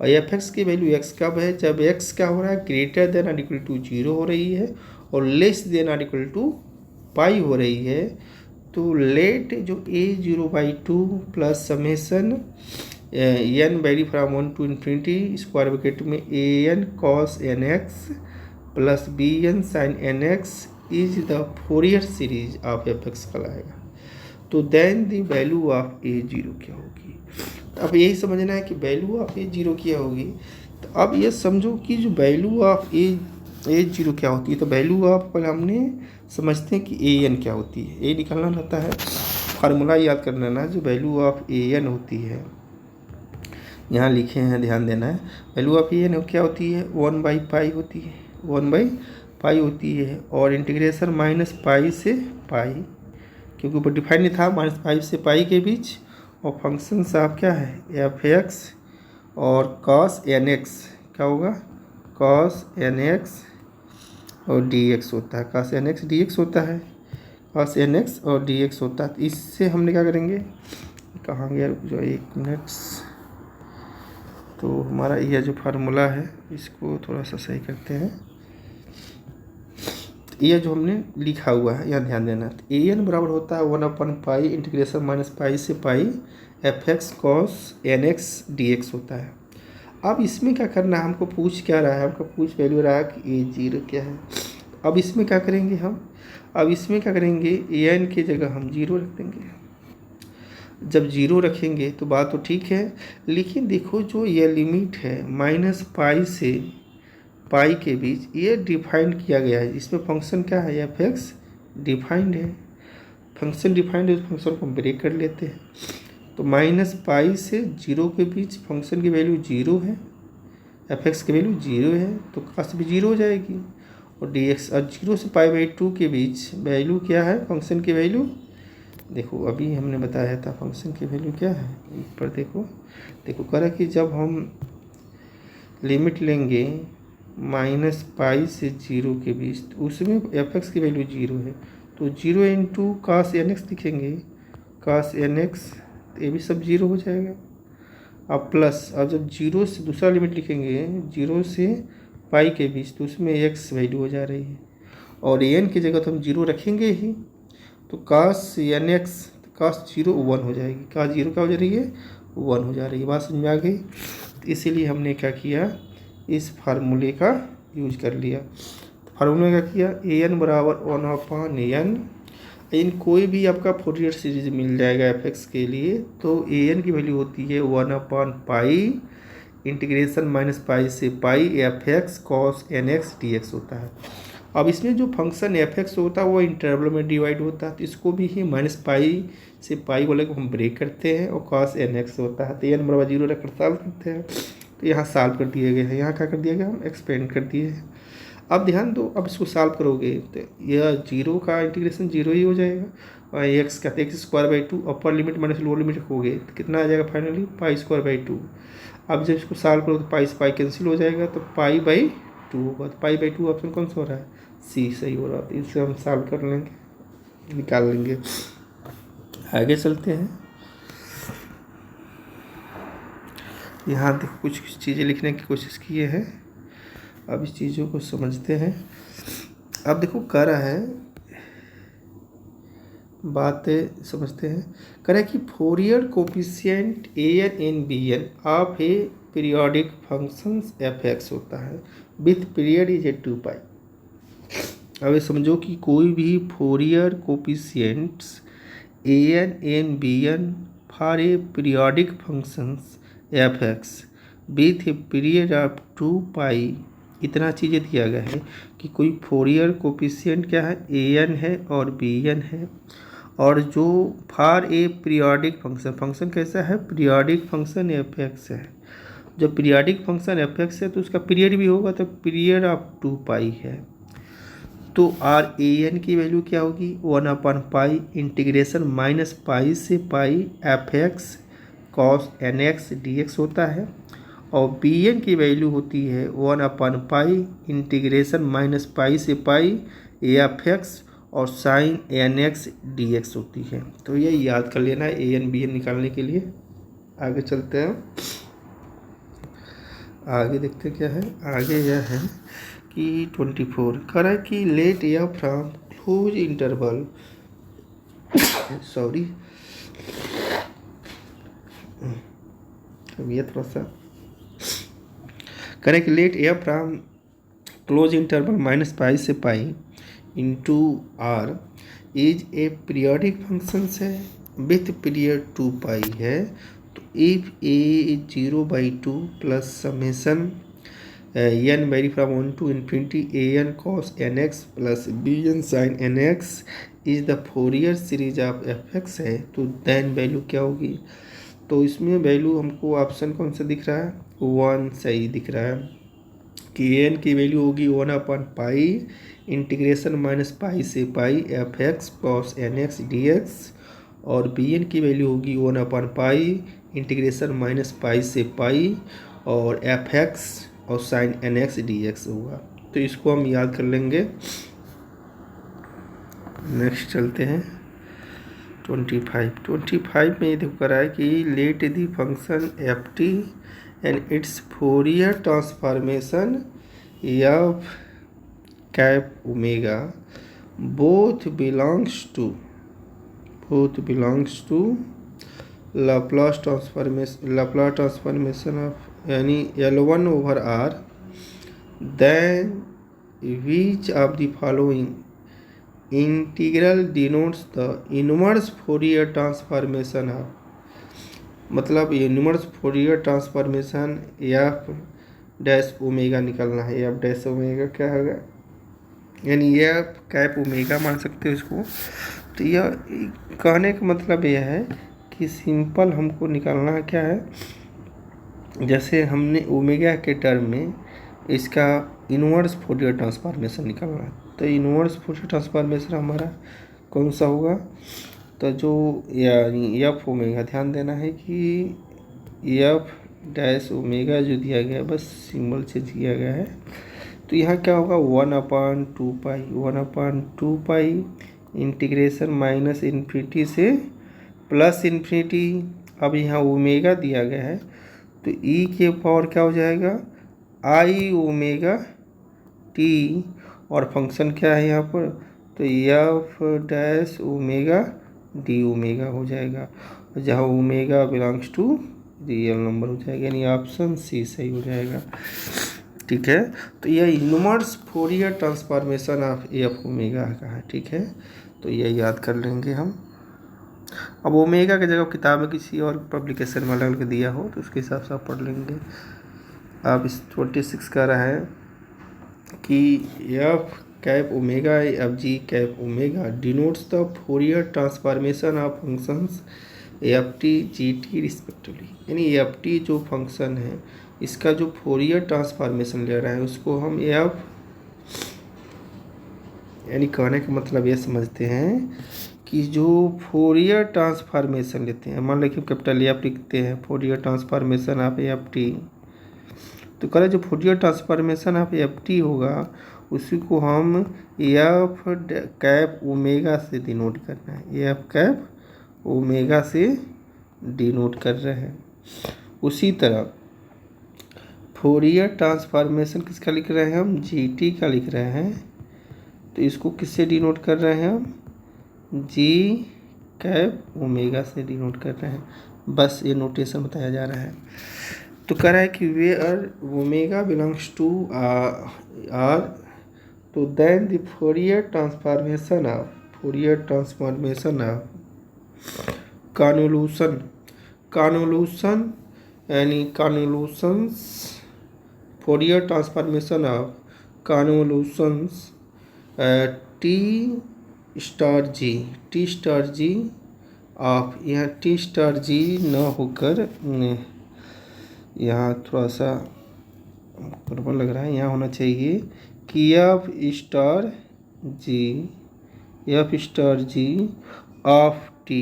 Speaker 1: और एफ एक्स की वैल्यू एक्स कब है, जब एक्स क्या हो रहा है, greater than or equal to 0 हो रही है और less than or equal to pi हो रही है। तो लेट जो a0/2 plus summation N vary from 1 to infinity square bracket में an cos nx plus bn sin nx is the Fourier series of f x कहलाएगा। तो then the value of a0 क्या होगी। तो अब यही समझना है कि वैल्यू ऑफ a0 क्या होगी। तो अब ये समझो कि जो वैल्यू ऑफ a0 क्या होती है, तो वैल्यू ऑफ पहले हमने समझते हैं कि an क्या होती है, ये निकालना रहता है, फार्मूला याद कर लेना। जो वैल्यू ऑफ an होती है यहाँ लिखे हैं, ध्यान देना है। वैल्यू ऑफ an क्या होती है, 1/पाई होती है, 1/पाई होती है, और इंटीग्रेशन माइनस पाई से पाई, क्योंकि ऊपर डिफाइन नहीं था, माइनस पाई से पाई के बीच। और फंक्शन साहब क्या है, एफ एक्स और कॉस एन एक्स क्या होगा, कॉस एन एक्स और डी एक्स होता है, cos N x D x होता है, कॉस एन एक्स और डी एक्स होता है। तो इससे हमने क्या करेंगे, कहाँ गया, जो 1 मिनट, तो हमारा यह जो फार्मूला है इसको थोड़ा सा सही करते हैं। ये जो हमने लिखा हुआ है यहाँ ध्यान देना। तो ए एन बराबर होता है 1/पाई इंटीग्रेशन माइनस पाई से pi F x cos N x D x होता है। अब इसमें क्या करना है, हमको पूछ क्या रहा है, हमको पूछ वैल्यू रहा है कि ए जीरो क्या है। अब इसमें क्या करेंगे हम, अब इसमें क्या करेंगे, ए एन की जगह हम जीरो रख देंगे। जब जीरो रखेंगे तो बात तो ठीक है, लेकिन देखो जो ये लिमिट है माइनस पाई से पाई के बीच ये डिफाइंड किया गया है। इसमें फंक्शन क्या है, एफ एक्स डिफाइंड है। फंक्शन डिफाइंड है, उस फंक्शन को ब्रेक कर लेते हैं। तो माइनस पाई से जीरो के बीच फंक्शन की वैल्यू जीरो है, एफ एक्स की वैल्यू जीरो है, तो काश भी जीरो हो जाएगी। और डी एक्स और जीरो से पाई/2 के बीच वैल्यू क्या है, फंक्शन की वैल्यू देखो अभी हमने बताया था फंक्शन की वैल्यू क्या है। ऊपर देखो देखो करा कि जब हम लिमिट लेंगे माइनस पाई से जीरो के बीच, तो उसमें एफ एक्स की वैल्यू जीरो है, तो zero into cos n x लिखेंगे, कास एन एक्स, ये भी सब जीरो हो जाएगा। अब प्लस, अब जब जीरो से दूसरा लिमिट लिखेंगे जीरो से पाई के बीच, तो उसमें एक्स वैल्यू हो जा रही है, और एन की जगह तो हम जीरो रखेंगे ही, तो कास एन एक्स, कास जीरो 1 हो जाएगी, कास जीरो क्या हो जा रही है, 1 हो जा रही है। बात समझ में आ गई। तो इसीलिए हमने क्या किया, इस फार्मूले का यूज कर लिया। फार्मूले क्या किया, ए एन बराबर 1/n। इन कोई भी आपका फोरियर सीरीज मिल जाएगा एफ एक्स के लिए, तो ए एन की वैल्यू होती है 1/पाई इंटीग्रेशन माइनस पाई से pi F x cos N x D x होता है। अब इसमें जो फंक्शन एफ एक्स होता है वो इंटरवल में डिवाइड होता है, तो इसको भी ही माइनस पाई से पाई वाले को हम ब्रेक करते हैं, और कॉस एन एक्स होता है। तो एन बराबर जीरो रखकर सॉल्व करते हैं, तो यहाँ सॉल्व कर दिए गए हैं। यहाँ क्या कर दिया गया, हम एक्सपेंड कर दिए हैं। अब ध्यान दो, अब इसको सॉल्व करोगे तो यह जीरो का इंटीग्रेशन जीरो ही हो जाएगा, और एक्स का x²/2 upper limit minus lower limit रखोगे तो कितना आ जाएगा फाइनली, पाई²/2। अब जब इसको सॉल्व करो तो पाई से पाई कैंसिल हो जाएगा, तो पाई/2 होगा। तो पाई/2 ऑप्शन कौन सा हो रहा है, सी सही हो रहा है। तो इससे हम सॉल्व कर लेंगे, निकाल लेंगे। आगे चलते हैं। यहाँ देखो कुछ चीज़ें लिखने की कोशिश किए हैं, अब इस चीज़ों को समझते हैं। अब देखो कह रहा है, बातें समझते हैं। कह रहा है कि Fourier coefficient a n and b n of a periodic functions f x होता है विथ पीरियड इज 2 पाई। अब ये समझो कि कोई भी Fourier coefficients a n b n for a periodic functions f x with a period of 2 pi, इतना चीज़ें दिया गया है कि कोई फोरियर कोफिशिएंट क्या है, ए एन है और बी एन है, और जो for a periodic function, function कैसा है, पीरियोडिक फंक्शन एफ एक्स है। जब पीरियोडिक फंक्शन एफ एक्स है तो उसका पीरियड भी होगा, तो पीरियड ऑफ 2 पाई है। तो आर ए एन की वैल्यू क्या होगी, 1/पाई इंटीग्रेशन माइनस पाई से pi F x cos N x D x होता है, और बी एन की वैल्यू होती है 1/पाई इंटीग्रेशन माइनस पाई से पाई एफ एक्स और sine n x D x होती है। तो ये याद कर लेना है ए एन बी एन निकालने के लिए। आगे चलते हैं, आगे देखते क्या है। आगे यह है कि 24 कह रहा है कि लेट या फ्रॉम क्लोज इंटरवल सॉरी अब ये थोड़ा सा करें कि let a from closed interval minus pi से pi into R is a periodic function है विथ पीरियड 2 पाई है। तो if a 0/2 plus summation n vary from 1 to infinity a n cos N x plus b n sine n x is the Fourier series of f x है, तो देन वैल्यू क्या होगी। तो इसमें वैल्यू हमको ऑप्शन कौन सा दिख रहा है, 1 सही दिख रहा है कि एन की वैल्यू होगी 1/पाई इंटीग्रेशन माइनस पाई से pi F x cos N x D x, और बी एन की वैल्यू होगी 1/पाई इंटीग्रेशन माइनस पाई से पाई और एफ एक्स और sine n x D x होगा। तो इसको हम याद कर लेंगे। नेक्स्ट चलते हैं 25 में ये देखो करा है कि let the function f t and its Fourier transformation f cap omega both belongs to Laplace transformation of यानी L1/R, then which of the following integral denotes the inverse Fourier transformation of, मतलब inverse Fourier transformation f dash omega निकालना है। एफ डैश ओमेगा क्या होगा, यानी एफ कैप ओमेगा मान सकते हो इसको। तो यह कहने का मतलब यह है कि सिंपल हमको निकालना है क्या है, जैसे हमने ओमेगा के टर्म में इसका इनवर्स फोरियर ट्रांसफॉर्मेशन निकालना है, तो इनवर्स फोरियर ट्रांसफॉर्मेशन हमारा कौन सा होगा, तो जो यानी एफ ओमेगा, ध्यान देना है कि एफ डैश ओमेगा जो दिया गया है बस सिंबल से दिया गया है। तो यहाँ क्या होगा 1/2 इंटीग्रेशन माइनस इन्फिनिटी से प्लस इन्फिनिटी। अब यहाँ ओमेगा दिया गया है तो ई के पावर क्या हो जाएगा आई ओमेगा टी, और फंक्शन क्या है यहाँ पर, तो f dash omega d omega हो जाएगा, जहाँ omega belongs to real number हो जाएगा, यानी ऑप्शन सी सही हो जाएगा। ठीक है, तो यह inverse Fourier transformation of F omega का है। ठीक है, तो यह याद कर लेंगे हम। अब ओमेगा की जगह किताब में किसी और पब्लिकेशन में अलग दिया हो तो उसके हिसाब से आप पढ़ लेंगे। अब इस 26 कह रहा है कि F cap omega F G cap omega denotes the Fourier transformation of functions f T G T respectively, यानी एफ टी जो फंक्शन है इसका जो फोरियर ट्रांसफॉर्मेशन ले रहा है उसको हम एफ, यानी कहने का मतलब ये समझते हैं कि जो फोरियर ट्रांसफॉर्मेशन लेते हैं, मान लीजिए कैपिटल एफ लिखते हैं Fourier transformation of F T, तो कह रहे जो Fourier transformation of F T होगा उसी को हम एफ कैप ओमेगा से डिनोट करना है, एफ कैप ओमेगा से डिनोट कर रहे हैं। उसी तरह फोरियर ट्रांसफॉर्मेशन किसका लिख रहे हैं हम, जी टी का लिख रहे हैं, तो इसको किससे डिनोट कर रहे हैं हम, जी कैप ओमेगा से डिनोट कर रहे हैं। बस ये नोटेशन बताया जा रहा है। तो कह रहा है कि where omega belongs to R, तो then the Fourier transformation of convolution यानी convolutions Fourier transformation of convolutions t star g of, यहाँ टी स्टार जी न होकर यहाँ थोड़ा सा गड़बड़ लग रहा है, यहाँ होना चाहिए कि f star g of t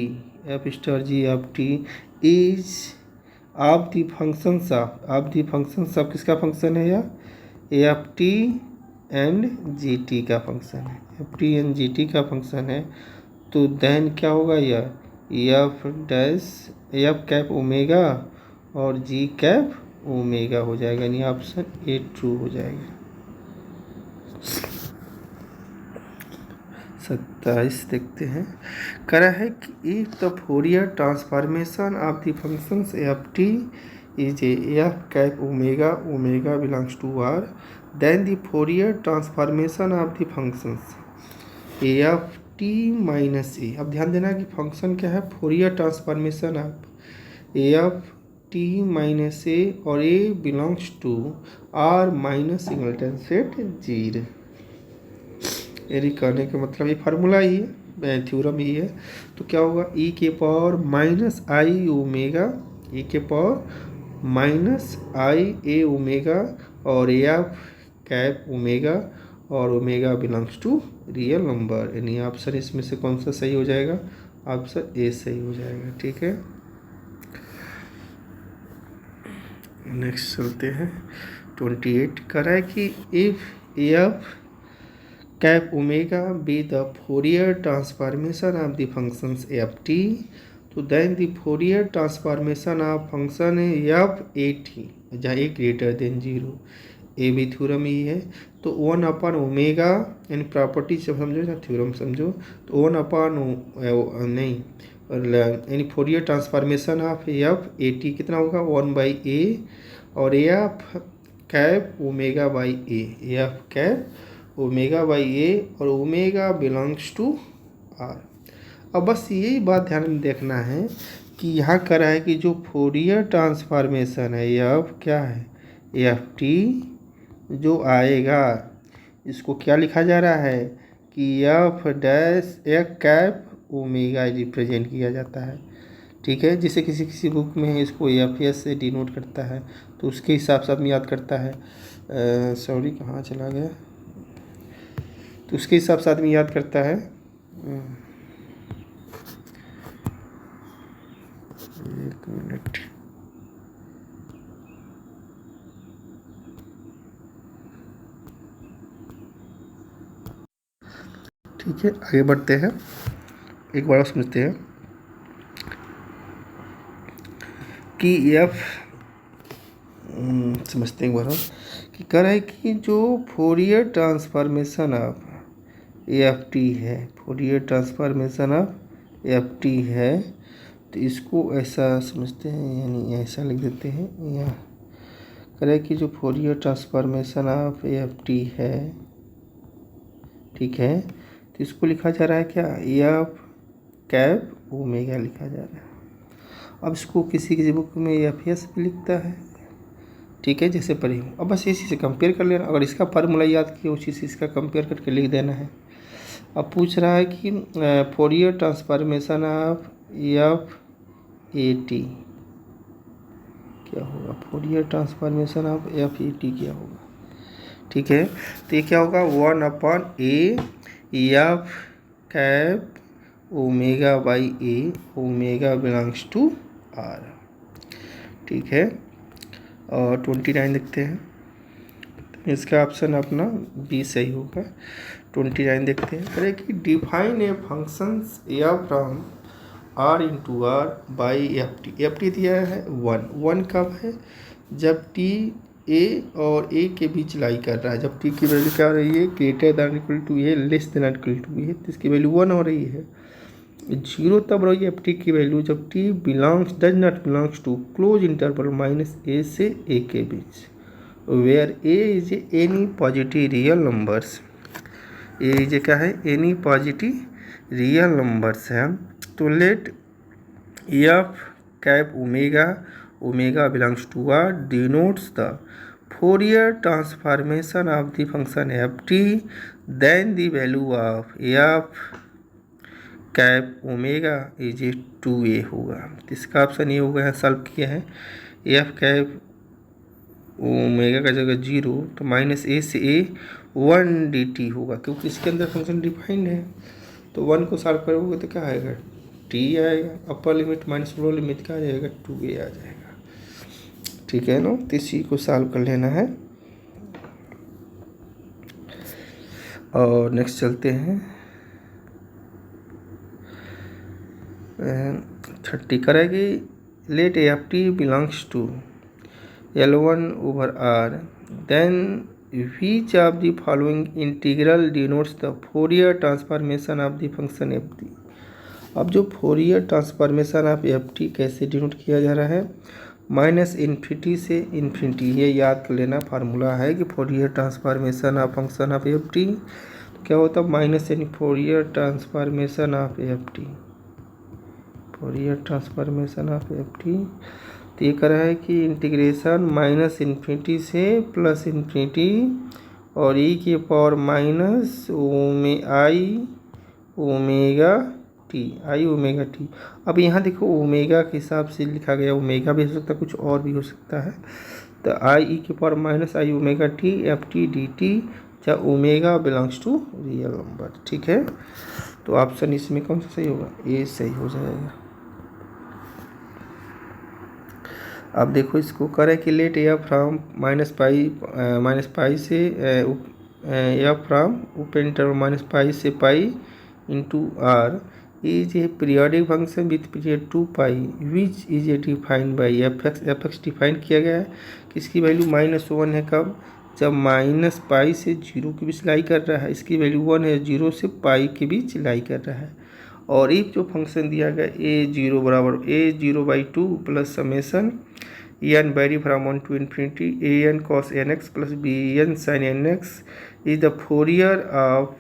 Speaker 1: is of the functions of किसका फंक्शन है, यह f t and g t का फंक्शन है, f t and g t का फंक्शन है। तो देन क्या होगा, यह f dash f cap omega और जी कैप ओमेगा हो जाएगा, यानी ऑप्शन ए ट्रू हो जाएगा। 27 देखते हैं, कह रहा है कि if the Fourier transformation of the functions f t is f cap omega belongs to R, then the Fourier transformation of the functions f t minus a. अब ध्यान देना कि फंक्शन क्या है, Fourier transformation of F t minus a और a belongs to R minus singleton set zero. यानी कहने का मतलब ये फार्मूला ही है, थ्योरम ही है। तो क्या होगा, ई के power minus i omega, e के power minus i a omega और एफ कैप ओमेगा और omega belongs to real number, यानी ऑप्शन इसमें से कौन सा सही हो जाएगा, ऑप्शन ए सही हो जाएगा। ठीक है, नेक्स्ट चलते हैं। 28 कह रहा है कि if f cap omega be the Fourier transformation of the functions f T, तो then the Fourier transformation of function f a t, जहाँ ए ग्रेटर देन जीरो, ये भी थ्योरम ही है। तो 1 अपॉन ओमेगा यानी प्रॉपर्टी जब समझो या थ्योरम समझो तो 1 अपॉन नहीं यानी Fourier transformation of f a t कितना होगा 1/a और f cap omega by a, f cap omega by a और ओमेगा बिलोंग्स टू आर। अब बस यही बात ध्यान में देखना है कि यहाँ कर रहा है कि जो फोरियर ट्रांसफॉर्मेशन है एफ क्या है एफ टी जो आएगा इसको क्या लिखा जा रहा है कि एफ डैश एक कैप ओमेगा रिप्रेजेंट किया जाता है। ठीक है, जिसे किसी किसी बुक में इसको एफ एस से डिनोट करता है तो उसके हिसाब से आदमी याद करता है। सॉरी कहाँ चला गया, तो उसके हिसाब से आदमी याद करता है। एक मिनट, ठीक है आगे बढ़ते हैं, एक बार समझते हैं कि एफ समझते हैं एक बार कि कह रहा है कि जो Fourier transformation of F t है, Fourier transformation of F t है, तो इसको ऐसा समझते हैं यानी ऐसा लिख देते हैं। या कह रहा है कि जो Fourier transformation of F t है, ठीक है, तो इसको लिखा जा रहा है क्या एफ कैप ओमेगा लिखा जा रहा है। अब इसको किसी किसी बुक में एफ एस भी लिखता है, ठीक है, जैसे पढ़ी हूँ। अब बस इसी से कंपेयर कर लेना, अगर इसका फार्मूला याद किया उसी से इसका कंपेयर करके लिख देना है। अब पूछ रहा है कि Fourier transformation of f a t क्या होगा, Fourier transformation of f a t क्या होगा, ठीक है, तो ये क्या होगा 1/a f cap omega by a omega belongs to R. ठीक है, और 29 देखते हैं, इसका ऑप्शन अपना बी सही होगा। 29 देखते हैं, अरे कि define a functions f from R into R by f t दिया है 1 कब है जब टी ए और ए के बीच लाई कर रहा है, जब टी की वैल्यू क्या हो रही है greater than equal to a less than equal to a, तो इसकी वैल्यू 1 हो रही है। 0 तब रही है एफ टी की वैल्यू जब t does not belongs to closed interval -a से a के बीच, where a is any positive real numbers, a is क्या है एनी पॉजिटिव रियल नंबर्स है। तो let f cap omega belongs to R denotes the Fourier transformation of the function f t then the value of f cap omega is 2a होगा। तो इसका ऑप्शन ये होगा, सॉल्व किया है एफ कैप ओमेगा का जगह 0 तो -a से a 1 dt होगा, क्योंकि इसके अंदर फंक्शन डिफाइंड है। तो 1 को सॉल्व करोगे तो क्या आएगा t आएगा, upper limit minus lower limit क्या आ जाएगा 2a आ जाएगा। ठीक है ना, तो इसी को सॉल्व कर लेना है। और नेक्स्ट चलते हैं 30 करेगी, let f t belongs to L1/R then which of the following integral denotes the Fourier transformation of the function ft। अब जो Fourier transformation of F T कैसे डिनोट किया जा रहा है -∞ से इन्फिनिटी, ये याद कर लेना फार्मूला है कि Fourier transformation of function of F T क्या होता है माइनस यानी Fourier transformation of F T, Fourier transformation of F T. तो ये कर रहा है कि इंटीग्रेशन -∞ से +∞ और e की पावर आई ओमेगा टी। अब यहाँ देखो ओमेगा के हिसाब से लिखा गया, ओमेगा भी हो सकता है कुछ और भी हो सकता है। तो आई की power -i omega t f t d t या omega belongs to real number. ठीक है, तो ऑप्शन इसमें कौन सा सही होगा, ए सही हो जाएगा। अब देखो इसको करें कि लेट एफ फ्रॉम -पाई से f from open interval -pi से pi into R is a periodic function with period 2π which is a defined by F x define किया गया है कि इसकी वैल्यू -1 है कब जब माइनस पाई से जीरो के बीच लाई कर रहा है, इसकी वैल्यू 1 है, जीरो से पाई के बीच लाई कर रहा है। और एक जो फंक्शन दिया गया a0 बराबर a0/2 plus summation n vary from 1 to infinity an cos nx plus bn sin nx is the Fourier of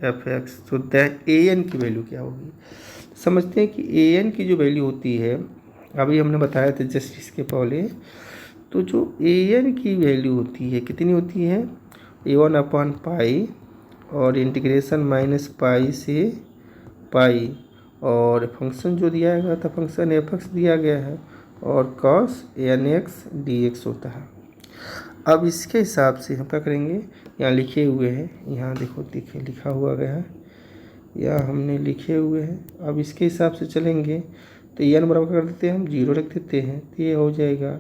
Speaker 1: fx। तो an की वैल्यू क्या होगी, समझते हैं कि an की जो वैल्यू होती है, अभी हमने बताया था जस्ट इसके पहले, तो जो an की वैल्यू होती है कितनी होती है, a1/पाई और इंटीग्रेशन माइनस पाई से पाई, और फंक्शन जो दिया गया था फंक्शन fx दिया गया है और cos nx dx होता है। अब इसके हिसाब से हम क्या करेंगे, यहाँ लिखे हुए हैं, यहाँ देखो देखिए लिखा हुआ गया है, या हमने लिखे हुए हैं। अब इसके हिसाब से चलेंगे तो n बराबर कर देते हैं, हम 0 रख देते हैं, तो ये हो जाएगा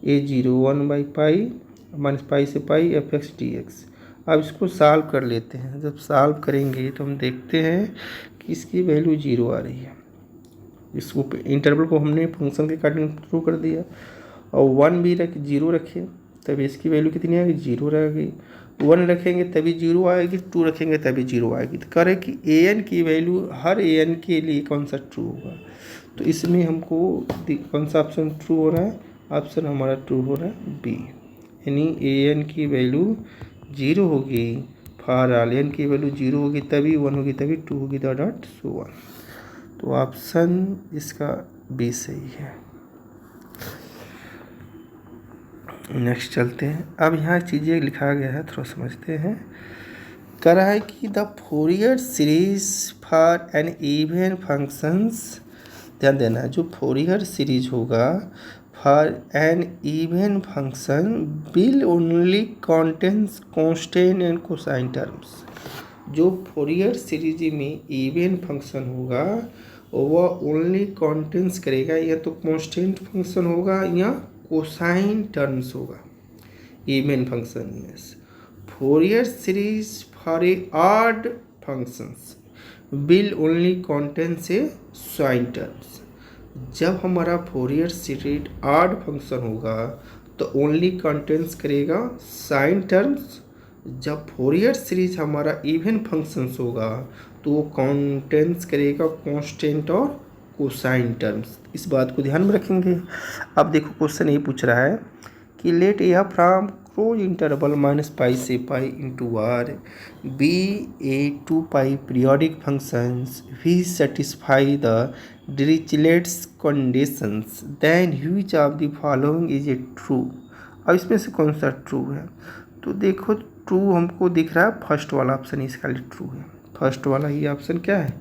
Speaker 1: a0 1/पाई माइनस पाई से पाई fx dx। अब इसको सॉल्व कर लेते हैं, जब सॉल्व करेंगे तो हम देखते हैं कि इसकी वैल्यू 0 आ रही है। इसको इंटरवल को हमने फंक्शन के अकॉर्डिंग थ्रू कर दिया, और 1 भी 0 रखे तभी इसकी वैल्यू कितनी आएगी, 0 रहेगी। 1 रखेंगे तभी 0 आएगी, 2 रखेंगे तभी 0 आएगी। तो करें कि an की वैल्यू हर an के लिए कौन सा ट्रू होगा, तो इसमें हमको कौन सा ऑप्शन ट्रू हो रहा है, ऑप्शन हमारा ट्रू हो रहा है बी, यानी an की वैल्यू 0 होगी, फॉर ऑल n की वैल्यू 0 होगी तभी 1 होगी तभी 2 होगी डॉट सो ऑन। तो ऑप्शन इसका बी सही है। नेक्स्ट चलते हैं। अब यहाँ चीज़ें लिखा गया है, थोड़ा समझते हैं। कह रहा है कि the Fourier series for an even functions, ध्यान देना है, जो फोरियर सीरीज होगा for an even function will only contains constant and cosine terms. जो फोरियर सीरीज में इवन फंक्शन होगा वह ओनली कंटेन्स करेगा, या तो कांस्टेंट फंक्शन होगा या कोसाइन टर्म्स होगा इवन फंक्शन में। Fourier series for a odd functions will only contains a sine terms. जब हमारा फोरियर सीरीज ऑड फंक्शन होगा तो ओनली कंटेन्स करेगा साइन टर्म्स। जब फोरियर सीरीज हमारा इवन फंक्शंस होगा तो वो कंटेन्स करेगा कांस्टेंट और कोसाइन टर्म्स। इस बात को ध्यान में रखेंगे। अब देखो क्वेश्चन ये पूछ रहा है कि let a from closed interval minus pi से pi into R be a 2 pi periodic functions we satisfy the Dirichlet's conditions then which of the following is a true. अब इसमें से कौन सा ट्रू है, तो देखो ट्रू हमको दिख रहा है फर्स्ट वाला ऑप्शन इसका लिए ट्रू है। फर्स्ट वाला ही ऑप्शन क्या है,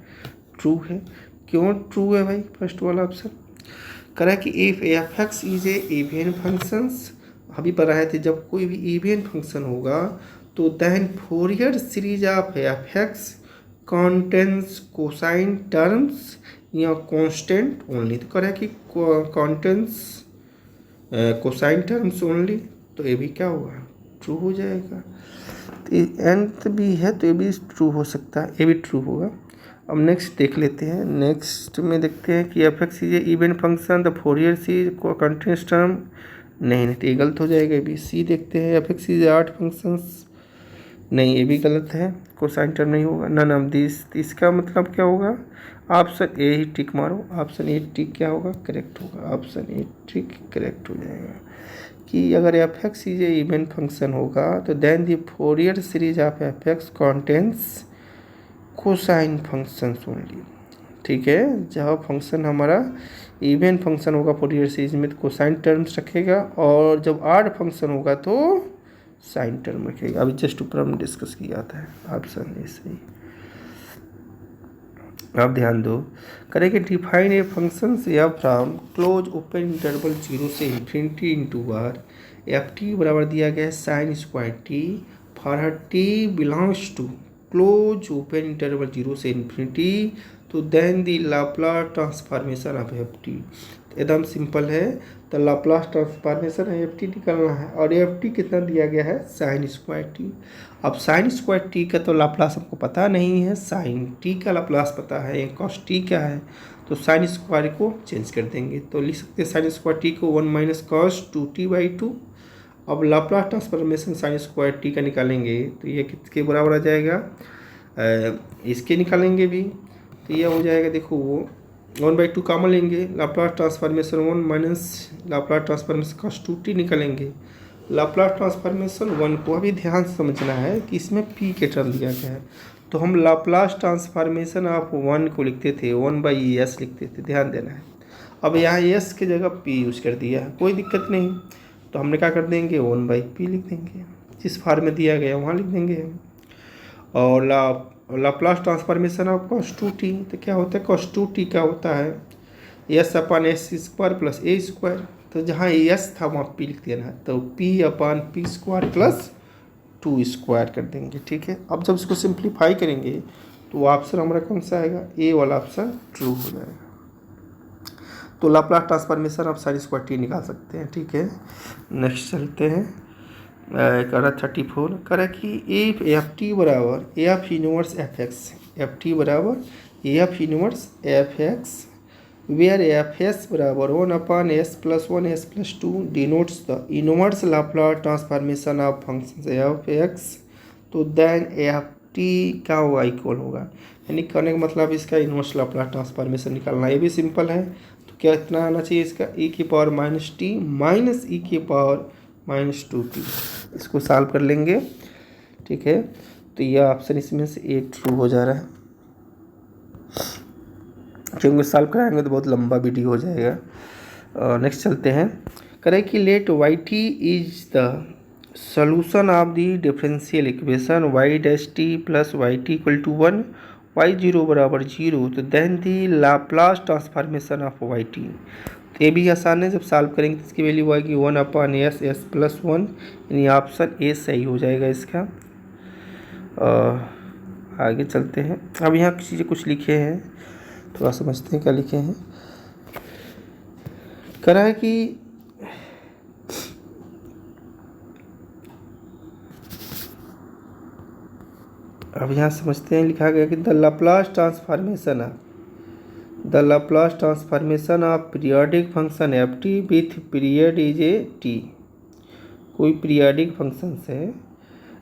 Speaker 1: ट्रू है। क्यों ट्रू है भाई फर्स्ट वाला ऑप्शन, करा कि if F x is a even functions, अभी पढ़ाए थे जब कोई भी इवन फंक्शन होगा तो then Fourier series of f x contains cosine terms या कांस्टेंट ओनली। तो करा कि कॉन्टेंस कोसाइन टर्म्स ओनली, तो ये भी क्या होगा, ट्रू हो जाएगा। तो एंड भी है तो ये भी ट्रू हो सकता है, ये भी ट्रू होगा। अब नेक्स्ट देख लेते हैं। नेक्स्ट में देखते हैं कि F x is a even function the Fourier series continuous term, नहीं तो ये गलत हो जाएगा। भी सी देखते हैं, F x is A odd functions, नहीं ये भी गलत है, कोसाइन टर्म नहीं होगा। नन ऑफ दिस, इसका मतलब क्या होगा, ऑप्शन ए ही टिक मारो, ऑप्शन ए टिक क्या होगा, करेक्ट होगा, ऑप्शन ए टिक करेक्ट हो जाएगा। कि अगर f x is a even function होगा तो then the Fourier series of f x contains cosine functions only. ठीक है, जब फंक्शन हमारा इवन फंक्शन होगा फोरियर सीरीज में तो कोसाइन टर्म्स रखेगा, और जब ऑड फंक्शन होगा तो साइन टर्म रखेगा। अभी जस्ट ऊपर हमने डिस्कस किया था, ऑप्शन ए सही। अब ध्यान दो, करेंगे डिफाइन ए फंक्शन या फ्रॉम क्लोज ओपन इंटरवल 0 से infinity into bar f T बराबर दिया गया है साइन स्क्वायर टी फॉर हर t belongs to close open interval 0 से इन्फिनिटी, तो then the Laplace transformation of F t. एकदम सिंपल है, तो लाप्लास ट्रांसफॉर्मेशन एफ टी निकलना है, और एफ टी कितना दिया गया है साइन स्क्वायर टी। अब साइन स्क्वायर टी का तो लाप्लास हमको पता नहीं है, साइन टी का लाप्लास पता है, कॉस टी क्या है, तो साइन स्क्वायर को चेंज कर देंगे। तो लिख सकते हैं साइन स्क्वायर टी को 1 माइनस कॉस 2t/2, अब Laplace transformation sign square T का निकालेंगे तो ये किसके बराबर आ जाएगा, इसके निकालेंगे भी तो यह हो जाएगा, देखो वो 1/2 कॉमन लेंगे, Laplace transformation 1 minus Laplace transformation cos 2t निकालेंगे। लाप्लास ट्रांसफॉर्मेशन 1 को अभी ध्यान से समझना है कि इसमें p के टर्म दिया गया है, तो हम लाप्लास ट्रांसफॉर्मेशन ऑफ 1 को लिखते थे 1/s लिखते थे, ध्यान देना है। अब यहाँ s की जगह p यूज कर दिया है, कोई दिक्कत नहीं, तो हमने क्या कर देंगे 1/p लिख देंगे, जिस फार्म में दिया गया वहाँ लिख देंगे हम। और Laplace transformation of cos 2t, तो क्या होता है cos 2t क्या होता है s/s² प्लस a², तो जहाँ s था वहाँ p लिख देना है, तो p/p² प्लस 2² कर देंगे, ठीक है। अब जब इसको सिंप्लीफाई करेंगे तो ऑप्शन हमारा कौन सा आएगा, ए वाला ऑप्शन ट्रू हो जाएगा। तो लाप्लास ट्रांसफॉर्मेशन आप sin² t निकाल सकते हैं, ठीक है। नेक्स्ट चलते हैं, करा 34 करा कि एफ एफ टी बराबर f inverse f x, f T बराबर f inverse f x where F S बराबर 1/s+1s+2 denotes the inverse Laplace transformation of function f x, तो देन एफ टी का होगा इक्वल होगा, यानी कहने का मतलब इसका इनवर्स लाप्लास ट्रांसफॉर्मेशन निकालना, ये भी सिंपल है। तो क्या इतना आना चाहिए इसका e⁻t माइनस e⁻−2t, इसको सॉल्व कर लेंगे, ठीक है। तो यह ऑप्शन इसमें से ए ट्रू हो जा रहा है, क्योंकि सॉल्व कराएंगे तो बहुत लंबा वीडियो हो जाएगा। नेक्स्ट चलते हैं, करें कि let y t is the solution of the differential equation y dash t plus y t equal to 1 y0 बराबर 0, तो then the Laplace transformation of y t, तो ये भी आसान है, जब सॉल्व करेंगे तो इसकी वैल्यू आएगी 1/s+1, यानी ऑप्शन ए सही हो जाएगा इसका। आगे चलते हैं, अब यहाँ चीज़ें कुछ लिखे हैं, थोड़ा समझते हैं क्या लिखे हैं। करा है कि अब यहाँ समझते हैं, लिखा गया कि the Laplace transformation of periodic function f T with period is A T, कोई पीरियोडिक फंक्शन है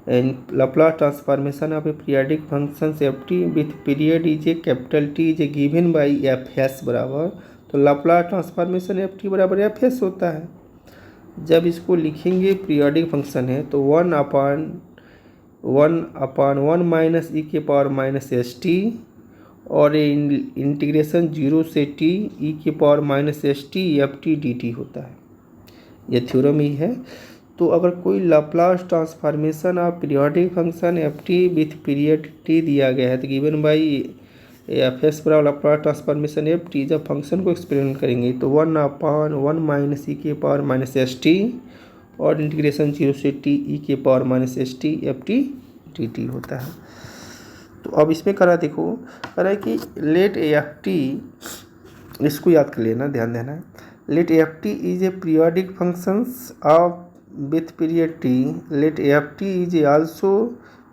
Speaker 1: and Laplace transformation of a periodic function f T with period is a capital T is A given by F S बराबर, तो लाप्लास ट्रांसफॉर्मेशन एफ टी बराबर एफ एस होता है। जब इसको लिखेंगे पीरियोडिक फंक्शन है तो 1/1 माइनस e⁻−st और इंटीग्रेशन 0 से t e⁻−st F t d T होता है, यह थ्योरम ही है। तो अगर कोई Laplace transformation of periodic function f T with period T दिया गया है तो गिवन बाई एफ एस बराबर लाप्लास ट्रांसफॉर्मेशन एफ टी, जब फंक्शन को एक्सपेरिमेंट करेंगे तो 1/1 माइनस e⁻−st और इंटीग्रेशन 0 से t e⁻−st F t d T होता है। तो अब इसमें करा देखो, करा है कि लेट एफ टी, इसको याद कर लेना, ध्यान देना है, let f t is a periodic functions of with period t, let f t is also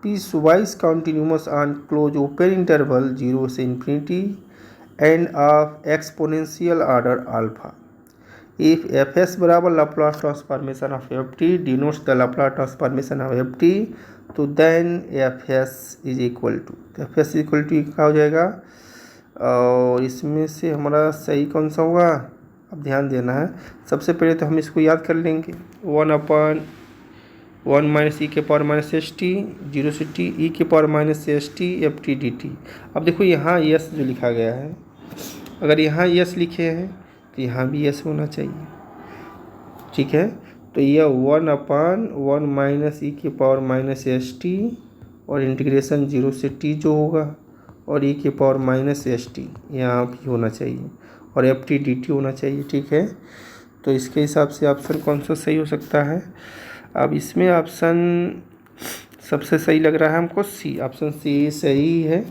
Speaker 1: piecewise continuous on closed open interval 0 से infinity and of exponential order alpha. If Fs बराबर Laplace transformation of F T denotes the Laplace transformation of F T, तो then Fs is equal to, तो Fs इक्वल टू क्या हो जाएगा, और इसमें से हमारा सही कौन सा होगा, अब ध्यान देना है। सबसे पहले तो हम इसको याद कर लेंगे, 1/1 माइनस e⁻−st 0 से t e⁻−st F t d T. अब देखो यहाँ यस जो लिखा गया है, अगर यहाँ यस लिखे हैं तो यहाँ भी यस होना चाहिए, ठीक है। तो यह 1/1 माइनस e⁻−st और इंटीग्रेशन 0 से t जो होगा और e⁻−st यहाँ भी होना चाहिए और एफ टी डी टी होना चाहिए, ठीक है। तो इसके हिसाब से ऑप्शन कौन सा सही हो सकता है। अब इसमें ऑप्शन सबसे सही लग रहा है हमको सी, ऑप्शन सी सही है।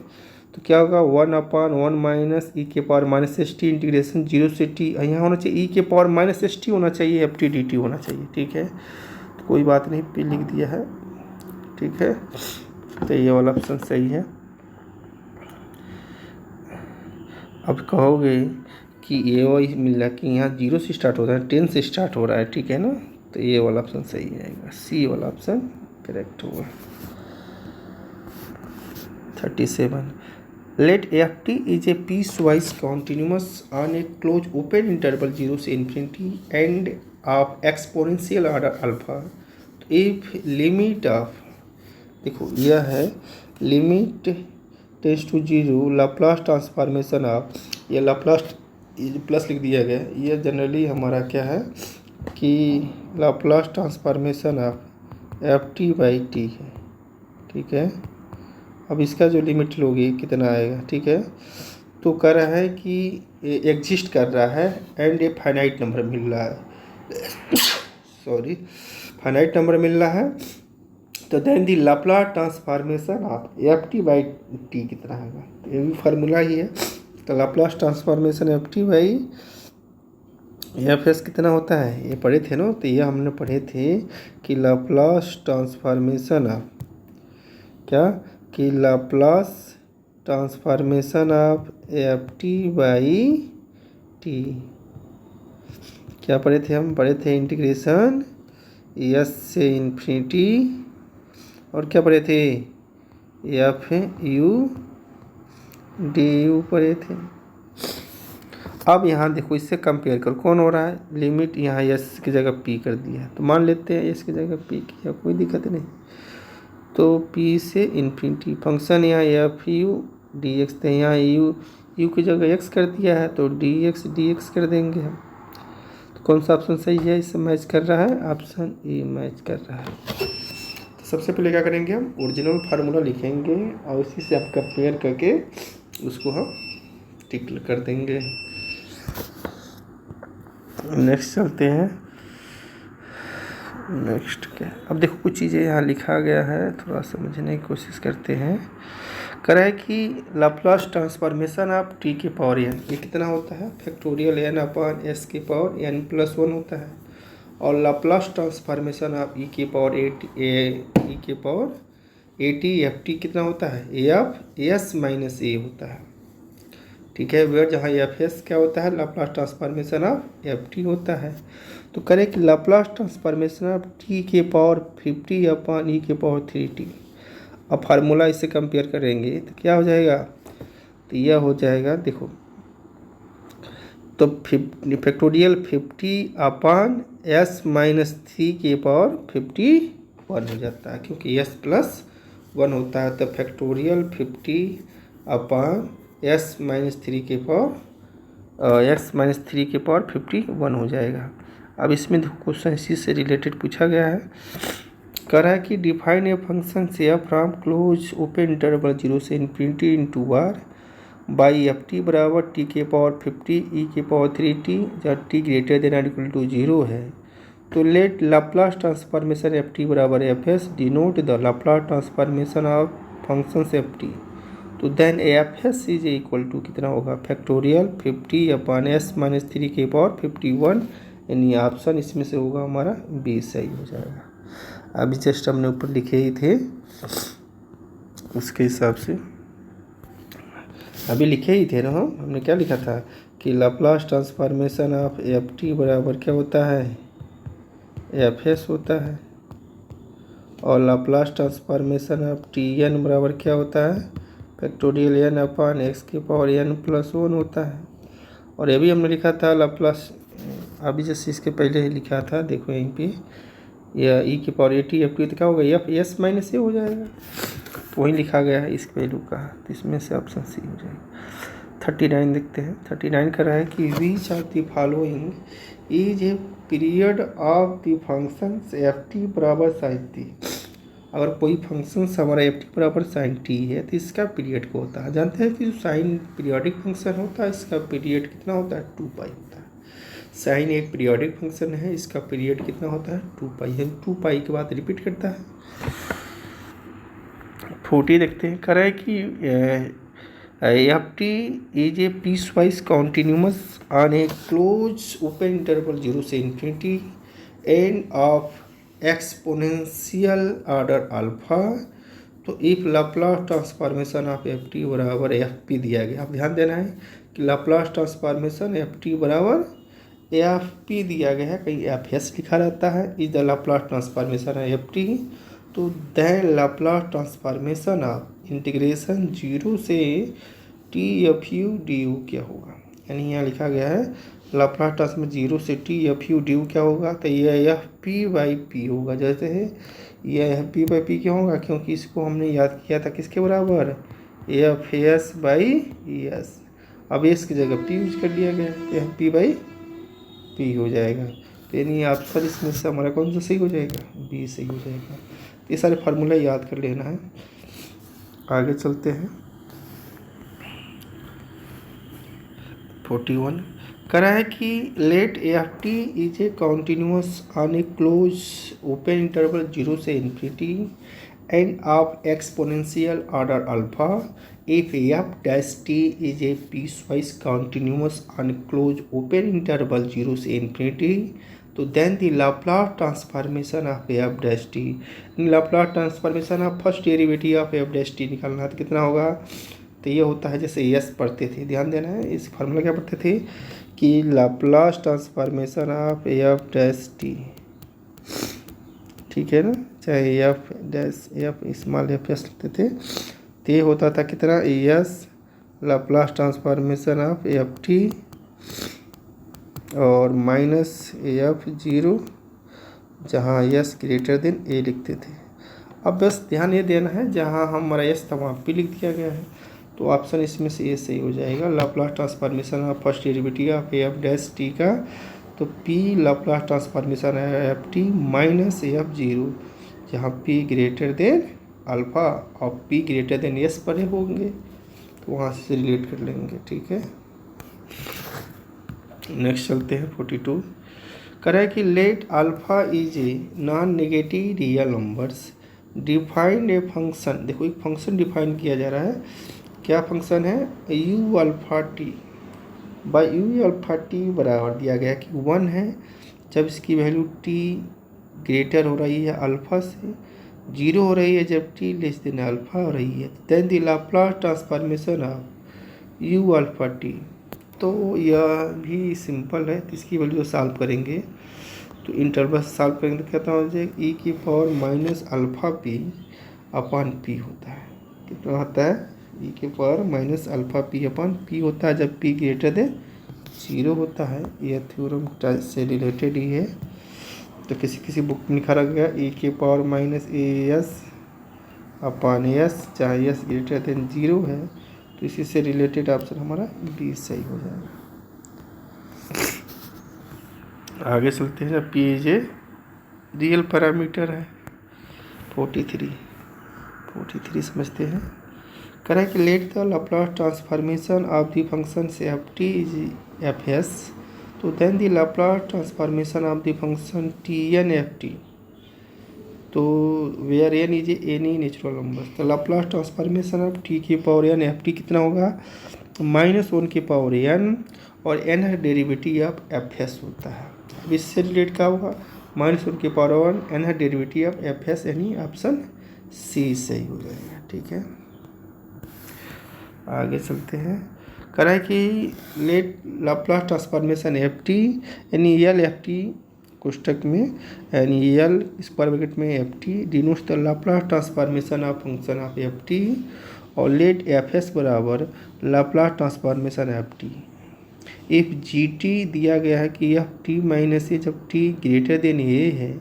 Speaker 1: तो क्या होगा 1/1 माइनस e⁻−st इंटीग्रेशन 0 से t, यहाँ होना चाहिए e⁻−st होना चाहिए, एफ टी डी टी होना चाहिए, ठीक है। तो कोई बात नहीं, पे लिख दिया है, ठीक है। तो ये वाला ऑप्शन सही है। अब कहोगे कि ये वही मिल रहा है कि यहाँ 0 से स्टार्ट होता है, 10 से स्टार्ट हो रहा है, ठीक है ना, तो ये वाला ऑप्शन सही आएगा, सी वाला ऑप्शन करेक्ट होगा। 37 let ft is a piece wise continuous on a close open interval 0 से infinity and of exponential order alpha. तो इफ लिमिट ऑफ, देखो यह है limit tends to 0 Laplace transformation of, ये लाप्लास प्लस लिख दिया गया, ये जनरली हमारा क्या है कि Laplace transformation of F T by T है, ठीक है। अब इसका जो लिमिट लोगे कितना आएगा, ठीक है। तो कह रहा है कि एग्जिस्ट कर रहा है एंड ए फाइनाइट नंबर मिल रहा है सॉरी, फाइनाइट नंबर मिल रहा है। तो then the Laplace transformation of F T by T कितना आएगा, तो ये भी फार्मूला ही है। तो Laplace transformation F T by F S कितना होता है, ये पढ़े थे ना। तो ये हमने पढ़े थे कि लाप्लास ट्रांसफॉर्मेशन ऑफ क्या, कि Laplace transformation of F T by T क्या पढ़े थे, हम पढ़े थे इंटीग्रेशन एस से इन्फिनिटी, और क्या पढ़े थे एफ यू डी यू पढ़े थे। अब यहाँ देखो इससे कंपेयर करो कौन हो रहा है, लिमिट यहाँ एस की जगह पी कर दिया, तो मान लेते हैं एस की जगह पी किया, कोई दिक्कत नहीं। तो पी से इन्फिनिटी फंक्शन यहाँ एफ यू डी एक्स, तो यहाँ यू की जगह एक्स कर दिया है, तो डी एक्स कर देंगे हम। तो कौन सा ऑप्शन सही है, इससे मैच कर रहा है, ऑप्शन ए मैच कर रहा है। तो सबसे पहले क्या करेंगे, हम ओरिजिनल फार्मूला लिखेंगे और उसी से आप कंपेयर करके उसको हम टिक कर देंगे। नेक्स्ट चलते हैं, नेक्स्ट क्या, अब देखो कुछ चीज़ें यहाँ लिखा गया है, थोड़ा समझने की कोशिश करते हैं। कह रहा है कि लाप्लास ट्रांसफॉर्मेशन ऑफ टी के पावर एन, ये कितना होता है, फैक्टोरियल एन अपॉन एस के पावर एन प्लस 1 होता है। और लाप्लास ट्रांसफॉर्मेशन ऑफ ई के power A T f t कितना होता है, एफ एस माइनस ए होता है, ठीक है। वेयर जहाँ एफ एस क्या होता है, Laplace transformation of F T होता है। तो करें कि लाप्लास ट्रांसफॉर्मेशन ऑफ टी के पावर 50 अपॉन ई के पावर 3t। अब फार्मूला इससे कंपेयर करेंगे तो क्या हो जाएगा, तो यह हो जाएगा देखो, तो फैक्टोरियल 50 अपॉन एस माइनस 3 के पावर 51 हो जाता है, क्योंकि एस प्लस 1 होता है। तो फैक्टोरियल 50 अपॉन एस माइनस 3 के पावर 51 हो जाएगा। अब इसमें क्वेश्चन इसी से रिलेटेड पूछा गया है, कह रहा है कि डिफाइन ए फंक्शन से फ्रॉम क्लोज ओपन इंटरवल 0 से infinity into R by f T बराबर टी के पावर 50 ई के पावर 3t जहाँ टी ग्रेटर देन और इक्वल टू 0 है। तो let Laplace transformation F T बराबर f s denote the Laplace transformation of function f T. तो then f s is equal to कितना होगा, फैक्टोरियल 50 अपॉन एस माइनस 3 के पावर 51, यानी ऑप्शन इसमें से होगा हमारा बी सही हो जाएगा। अभी जस्ट हमने ऊपर लिखे ही थे उसके हिसाब से, अभी लिखे ही थे ना हमने क्या लिखा था कि Laplace transformation of F T बराबर क्या होता है, एफ एस होता है। और Laplace transformation of T N बराबर क्या होता है, फैक्टोरियल एन अपॉन एक्स के पावर एन प्लस 1 होता है। और ये भी हमने लिखा था लाप्लास, अभी जैसे इसके पहले ही लिखा था, देखो यहीं पे या ई के पावर 80 एफ टी तो क्या होगा, एफ एस माइनस ए हो जाएगा, वही लिखा गया है इस वैल्यू का, तो इसमें से ऑप्शन सी हो जाएगा। 39 देखते हैं, 39 कर रहा है कि विच of the following is A period of the function f T बराबर साइन टी। अगर कोई फंक्शन हमारा एफ टी बराबर साइन टी है तो इसका पीरियड को होता है, जानते हैं कि जो साइन पीरियोडिक फंक्शन होता है इसका पीरियड कितना होता है, 2 पाई होता है। साइन एक पीरियोडिक फंक्शन है, इसका पीरियड कितना होता है, 2 पाई है, 2 पाई के बाद रिपीट करता है। 40 देखते हैं, कह रहा है कि F t is a piece wise continuous on a close open interval 0 से infinity and of exponential order alpha. तो if Laplace transformation of F T बराबर एफ पी दिया गया, अब ध्यान देना है कि लाप्लास ट्रांसफॉर्मेशन एफ टी बराबर एफ पी दिया गया है, कहीं एफ एस लिखा रहता है, इज द लाप्लास ट्रांसफॉर्मेशन है एफ टी, तो then Laplace transformation of integration zero से T F U D you क्या होगा। यानी यहाँ लिखा गया है लाप्लास ट्रांसफॉर्म जीरो से T F U D you क्या होगा, तो ये एफ पी बाई पी होगा। जैसे है ये एफ पी बाई पी क्या होगा, क्योंकि इसको हमने याद किया था किसके बराबर, एफ एस बाई एस। अब एस की जगह पी यूज कर लिया गया, तो एफ पी बाई पी हो जाएगा। तो यानी ऑप्शन इसमें से हमारा कौन सा सही हो जाएगा, बी सही हो जाएगा। तो ये सारे फार्मूला याद कर लेना है। आगे चलते हैं। 41 करा है कि let f t is a continuous on a close open interval zero से infinity and of exponential order alpha if f dash t is a piecewise continuous on closed open interval 0 से infinity, तो then the Laplace transformation of F dash T, Laplace transformation of first derivative of F dash T निकालना है तो कितना होगा, तो ये होता है जैसे यस पढ़ते थे, ध्यान देना है इस फार्मूला क्या पढ़ते थे कि Laplace transformation of F dash T, ठीक है ना, चाहे F dash F small F S लिखते थे, तो ये होता था कितना S Laplace transformation of F T और माइनस एफ जीरो, जहाँ एस ग्रेटर देन ए लिखते थे। अब बस ध्यान ये देना है जहाँ हमारा एस था वहाँ पी लिख दिया गया है, तो ऑप्शन इसमें से ए सही हो जाएगा। Laplace transformation of first derivative of F dash T का, तो P Laplace transformation F t minus F zero, जहाँ पी ग्रेटर देन अल्फ़ा और पी ग्रेटर देन एस पड़े होंगे, तो वहाँ से रिलेट कर लेंगे, ठीक है। नेक्स्ट चलते हैं 42 करें कि late alpha is a non negative real numbers defined a function. देखो एक फंक्शन डिफाइन किया जा रहा है, क्या फंक्शन है, you alpha T by you alpha T बराबर दिया गया कि 1 है जब इसकी वैल्यू टी ग्रेटर हो रही है अल्फ़ा से, 0 हो रही है जब टी लेस देन अल्फ़ा हो रही है, then the Laplace transformation of U alpha T. तो यह भी सिंपल है, तो इसकी वैल्यू सॉल्व करेंगे तो इंटरवल सॉल्व करेंगे तो क्या हो जाएगा, ई की power minus alpha P upon P होता है, कितना होता है, ई की power minus alpha P upon P होता है जब पी ग्रेटर देन 0 होता है। यह थ्योरम से रिलेटेड ही है, तो किसी किसी बुक में लिखा रख गया ई के power minus A S upon S, चाहे एस ग्रेटर देन 0 है, तो इसी से रिलेटेड ऑप्शन हमारा बी सही हो जाएगा। आगे चलते हैं, जब p is a real parameter है। 43 समझते हैं। करें कि let the Laplace transformation of the function से f t is f s, तो then the Laplace transformation of the function t n f T, तो where n is any natural number, तो लाप्लास ट्रांसफॉर्मेशन ऑफ टी की पावर एन एफ टी कितना होगा, -1 की पावर एन, और एन है डेरिवेटिव ऑफ एफ एस होता है। अब इससे रिलेट क्या होगा, -1 की पावर 1 एन है डेरिवेटिव ऑफ एफ एस, यानी ऑप्शन सी सही हो जाएगा, ठीक है। आगे चलते हैं, करें कि let Laplace transformation F T यानी एल एफ टी कोष्टक में यानी एल स्क्वायर ब्रैकेट में F T denotes the Laplace transformation of function of F T, और लेट एफ एस बराबर Laplace transformation F T if G T दिया गया है कि एफ टी माइनस ए जब टी ग्रेटर देन ए है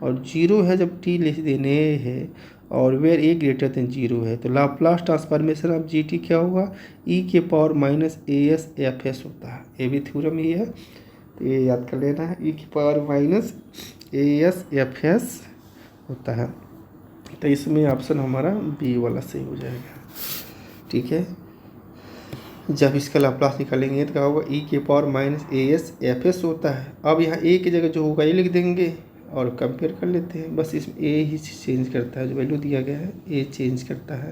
Speaker 1: और 0 है जब टी लेस देन ए है, और वेयर ए ग्रेटर देन 0 है, तो Laplace transformation of G T क्या होगा, ई के power minus A S F S होता है। ये भी थ्योरम ही है, तो ये याद कर लेना है, ई की power minus A S F S होता है। तो इसमें ऑप्शन हमारा बी वाला सही हो जाएगा, ठीक है। जब इसका लाप्लास निकालेंगे तो क्या होगा, ई के power minus A S F S होता है। अब यहाँ ए की जगह जो होगा ये लिख देंगे और कंपेयर कर लेते हैं, बस इसमें ए ही चेंज करता है, जो वैल्यू दिया गया है ए चेंज करता है।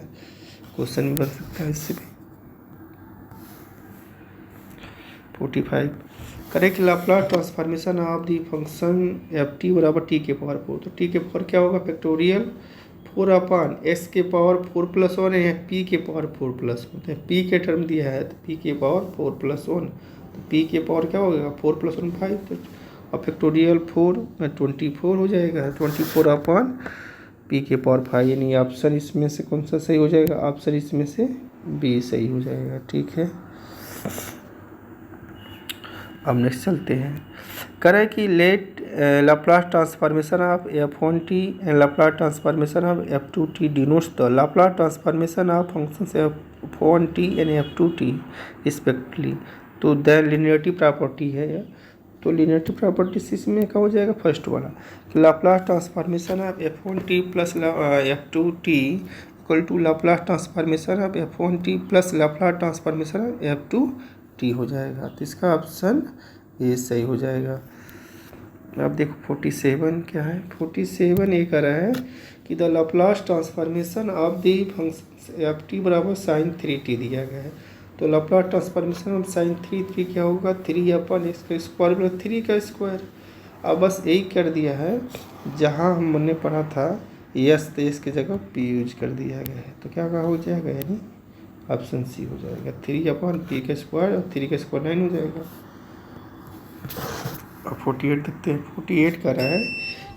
Speaker 1: क्वेश्चन भी बन सकता है इससे भी। 45 करें कि Laplace transformation of the function f T बराबर टी के पावर 4, तो टी के पावर क्या होगा, फैक्टोरियल 4 अपॉन एस के पावर 4+1 है, पी के पावर 4+1, तो पी के टर्म दिया है तो पी के पावर 4+1, तो पी के पावर क्या हो गया 4 + 1 5, तो अब फैक्टोरियल 4 में 24 हो जाएगा, 24 अपॉन पी के पावर 5, यानी ऑप्शन इसमें से कौन सा सही हो जाएगा, ऑप्शन इसमें से बी सही हो जाएगा। ठीक है, अब नेक्स्ट चलते हैं। कह रहा है कि let Laplace transformation of f1t and Laplace transformation of f2t denotes the Laplace transformation of functions f1t and f2t respectively. तो द लिनियरिटी प्रॉपर्टी है यह। तो लिनियरिटी प्रॉपर्टी इसमें क्या हो जाएगा, फर्स्ट वाला कि Laplace transformation of f1t plus f2t equal to Laplace transformation of f1t plus Laplace transformation of f2t हो जाएगा। तो इसका ऑप्शन ये सही हो जाएगा। अब देखो 47 क्या है, 47 ये कह रहा है कि the Laplace transformation of the function f T बराबर साइन 3t दिया गया है। तो लाप्लास ट्रांसफॉर्मेशन ऑफ साइन 3 क्या होगा, 3/x का स्क्वायर प्लस 3 का स्क्वायर। अब बस यही कर दिया है, जहाँ हमने पढ़ा था यस तो यस की जगह पी यूज कर दिया गया है। तो क्या हो जाएगा, यानी ऑप्शन सी हो जाएगा, 3/p का स्क्वायर और 3 का स्क्वायर 9 हो जाएगा। 48 देखते हैं, 48 का रहा है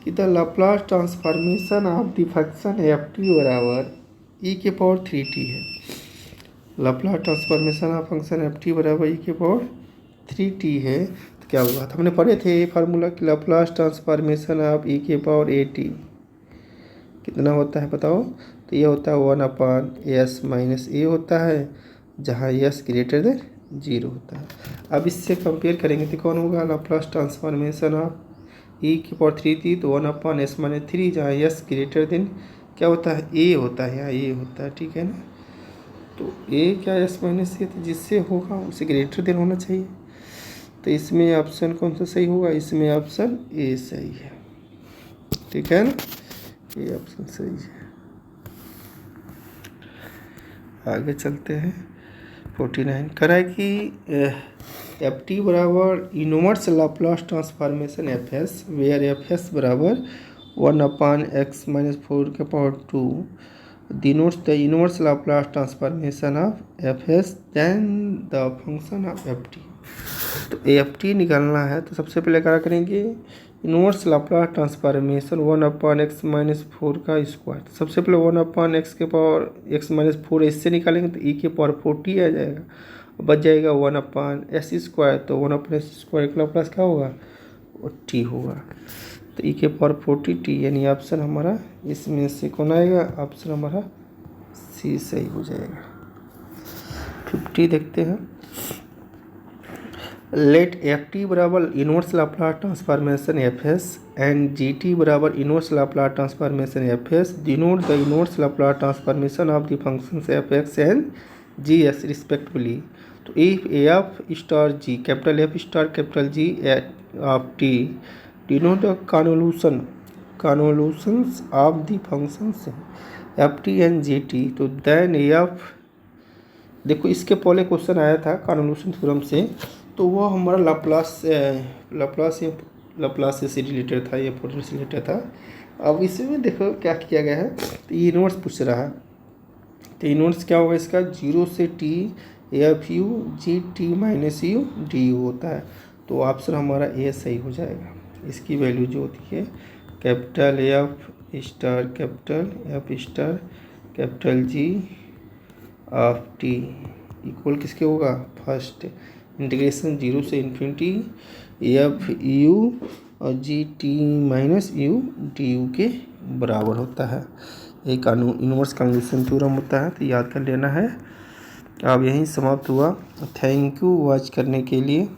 Speaker 1: कि the Laplace transformation of the function f T बराबर ई के पावर 3t है। Laplace transformation of function f T बराबर ई के पावर 3t है। तो क्या हुआ था, हमने पढ़े थे ये फार्मूला कि लाप्लास ट्रांसफॉर्मेशन ऑफ ई के पावर at कितना होता है बताओ। तो ये होता है 1/s माइनस ए होता है, जहाँ s ग्रेटर देन 0 होता है। अब इससे कंपेयर करेंगे तो कौन होगा, लाप्लास ट्रांसफॉर्मेशन ऑफ ई की पावर 3t तो 1/s माइनस 3, जहाँ s ग्रेटर देन क्या होता है, a होता है, यहाँ a होता है। ठीक है ना, तो a क्या s माइनस ए, तो जिससे होगा उसे ग्रेटर देन होना चाहिए। तो इसमें ऑप्शन कौन सा सही होगा, इसमें ऑप्शन ए सही है। ठीक है ना, ये ऑप्शन सही है। आगे चलते हैं। 49 करा है कि एफ टी बराबर inverse Laplace transformation F S, where F S बराबर 1/x माइनस 4 के power 2 denotes the inverse Laplace transformation of F S then the function of F T. तो एफ टी निकालना है तो सबसे पहले क्या करेंगे, inverse Laplace transformation 1/x minus 4 का स्क्वायर। सबसे पहले 1/x के पावर x माइनस 4 इससे निकालेंगे तो e के पावर 4t आ जाएगा, बच जाएगा 1/s स्क्वायर। तो 1/s स्क्वायर का लाप्लास क्या होगा, और t होगा। तो e के पावर 40t, यानी ऑप्शन हमारा इसमें से कौन आएगा, ऑप्शन हमारा सी सही हो जाएगा। 50 देखते हैं। लेट एफ टी बराबर inverse Laplace transformation F s and g t बराबर inverse Laplace transformation F s denote the inverse Laplace transformation of the functions f x and g s respectively. तो if f star g capital f star capital g of t denote the convolutions of the functions f t and g t. तो देन एफ, देखो इसके पहले क्वेश्चन आया था कन्वोलुशन थ्योरम से, तो वो हमारा लाप्लास से रिलेटेड था, ये फोर्मुला से रिलेटेड था। अब इसमें देखो क्या किया गया है, तो ये इनवर्स पूछ रहा है। तो इनवर्स क्या होगा इसका, 0 से t F you G T minus U D you होता है। तो ऑप्शन हमारा ए सही हो जाएगा। इसकी वैल्यू जो होती है capital f star capital g of T equal किसके होगा, फर्स्ट इंटीग्रेशन 0 से इन्फिनिटी एफ यू और G T minus U D you के बराबर होता है। एक इनवर्स कन्वोलुशन थ्योरम होता है, तो याद कर लेना है। अब यहीं समाप्त हुआ। थैंक यू वॉच करने के लिए।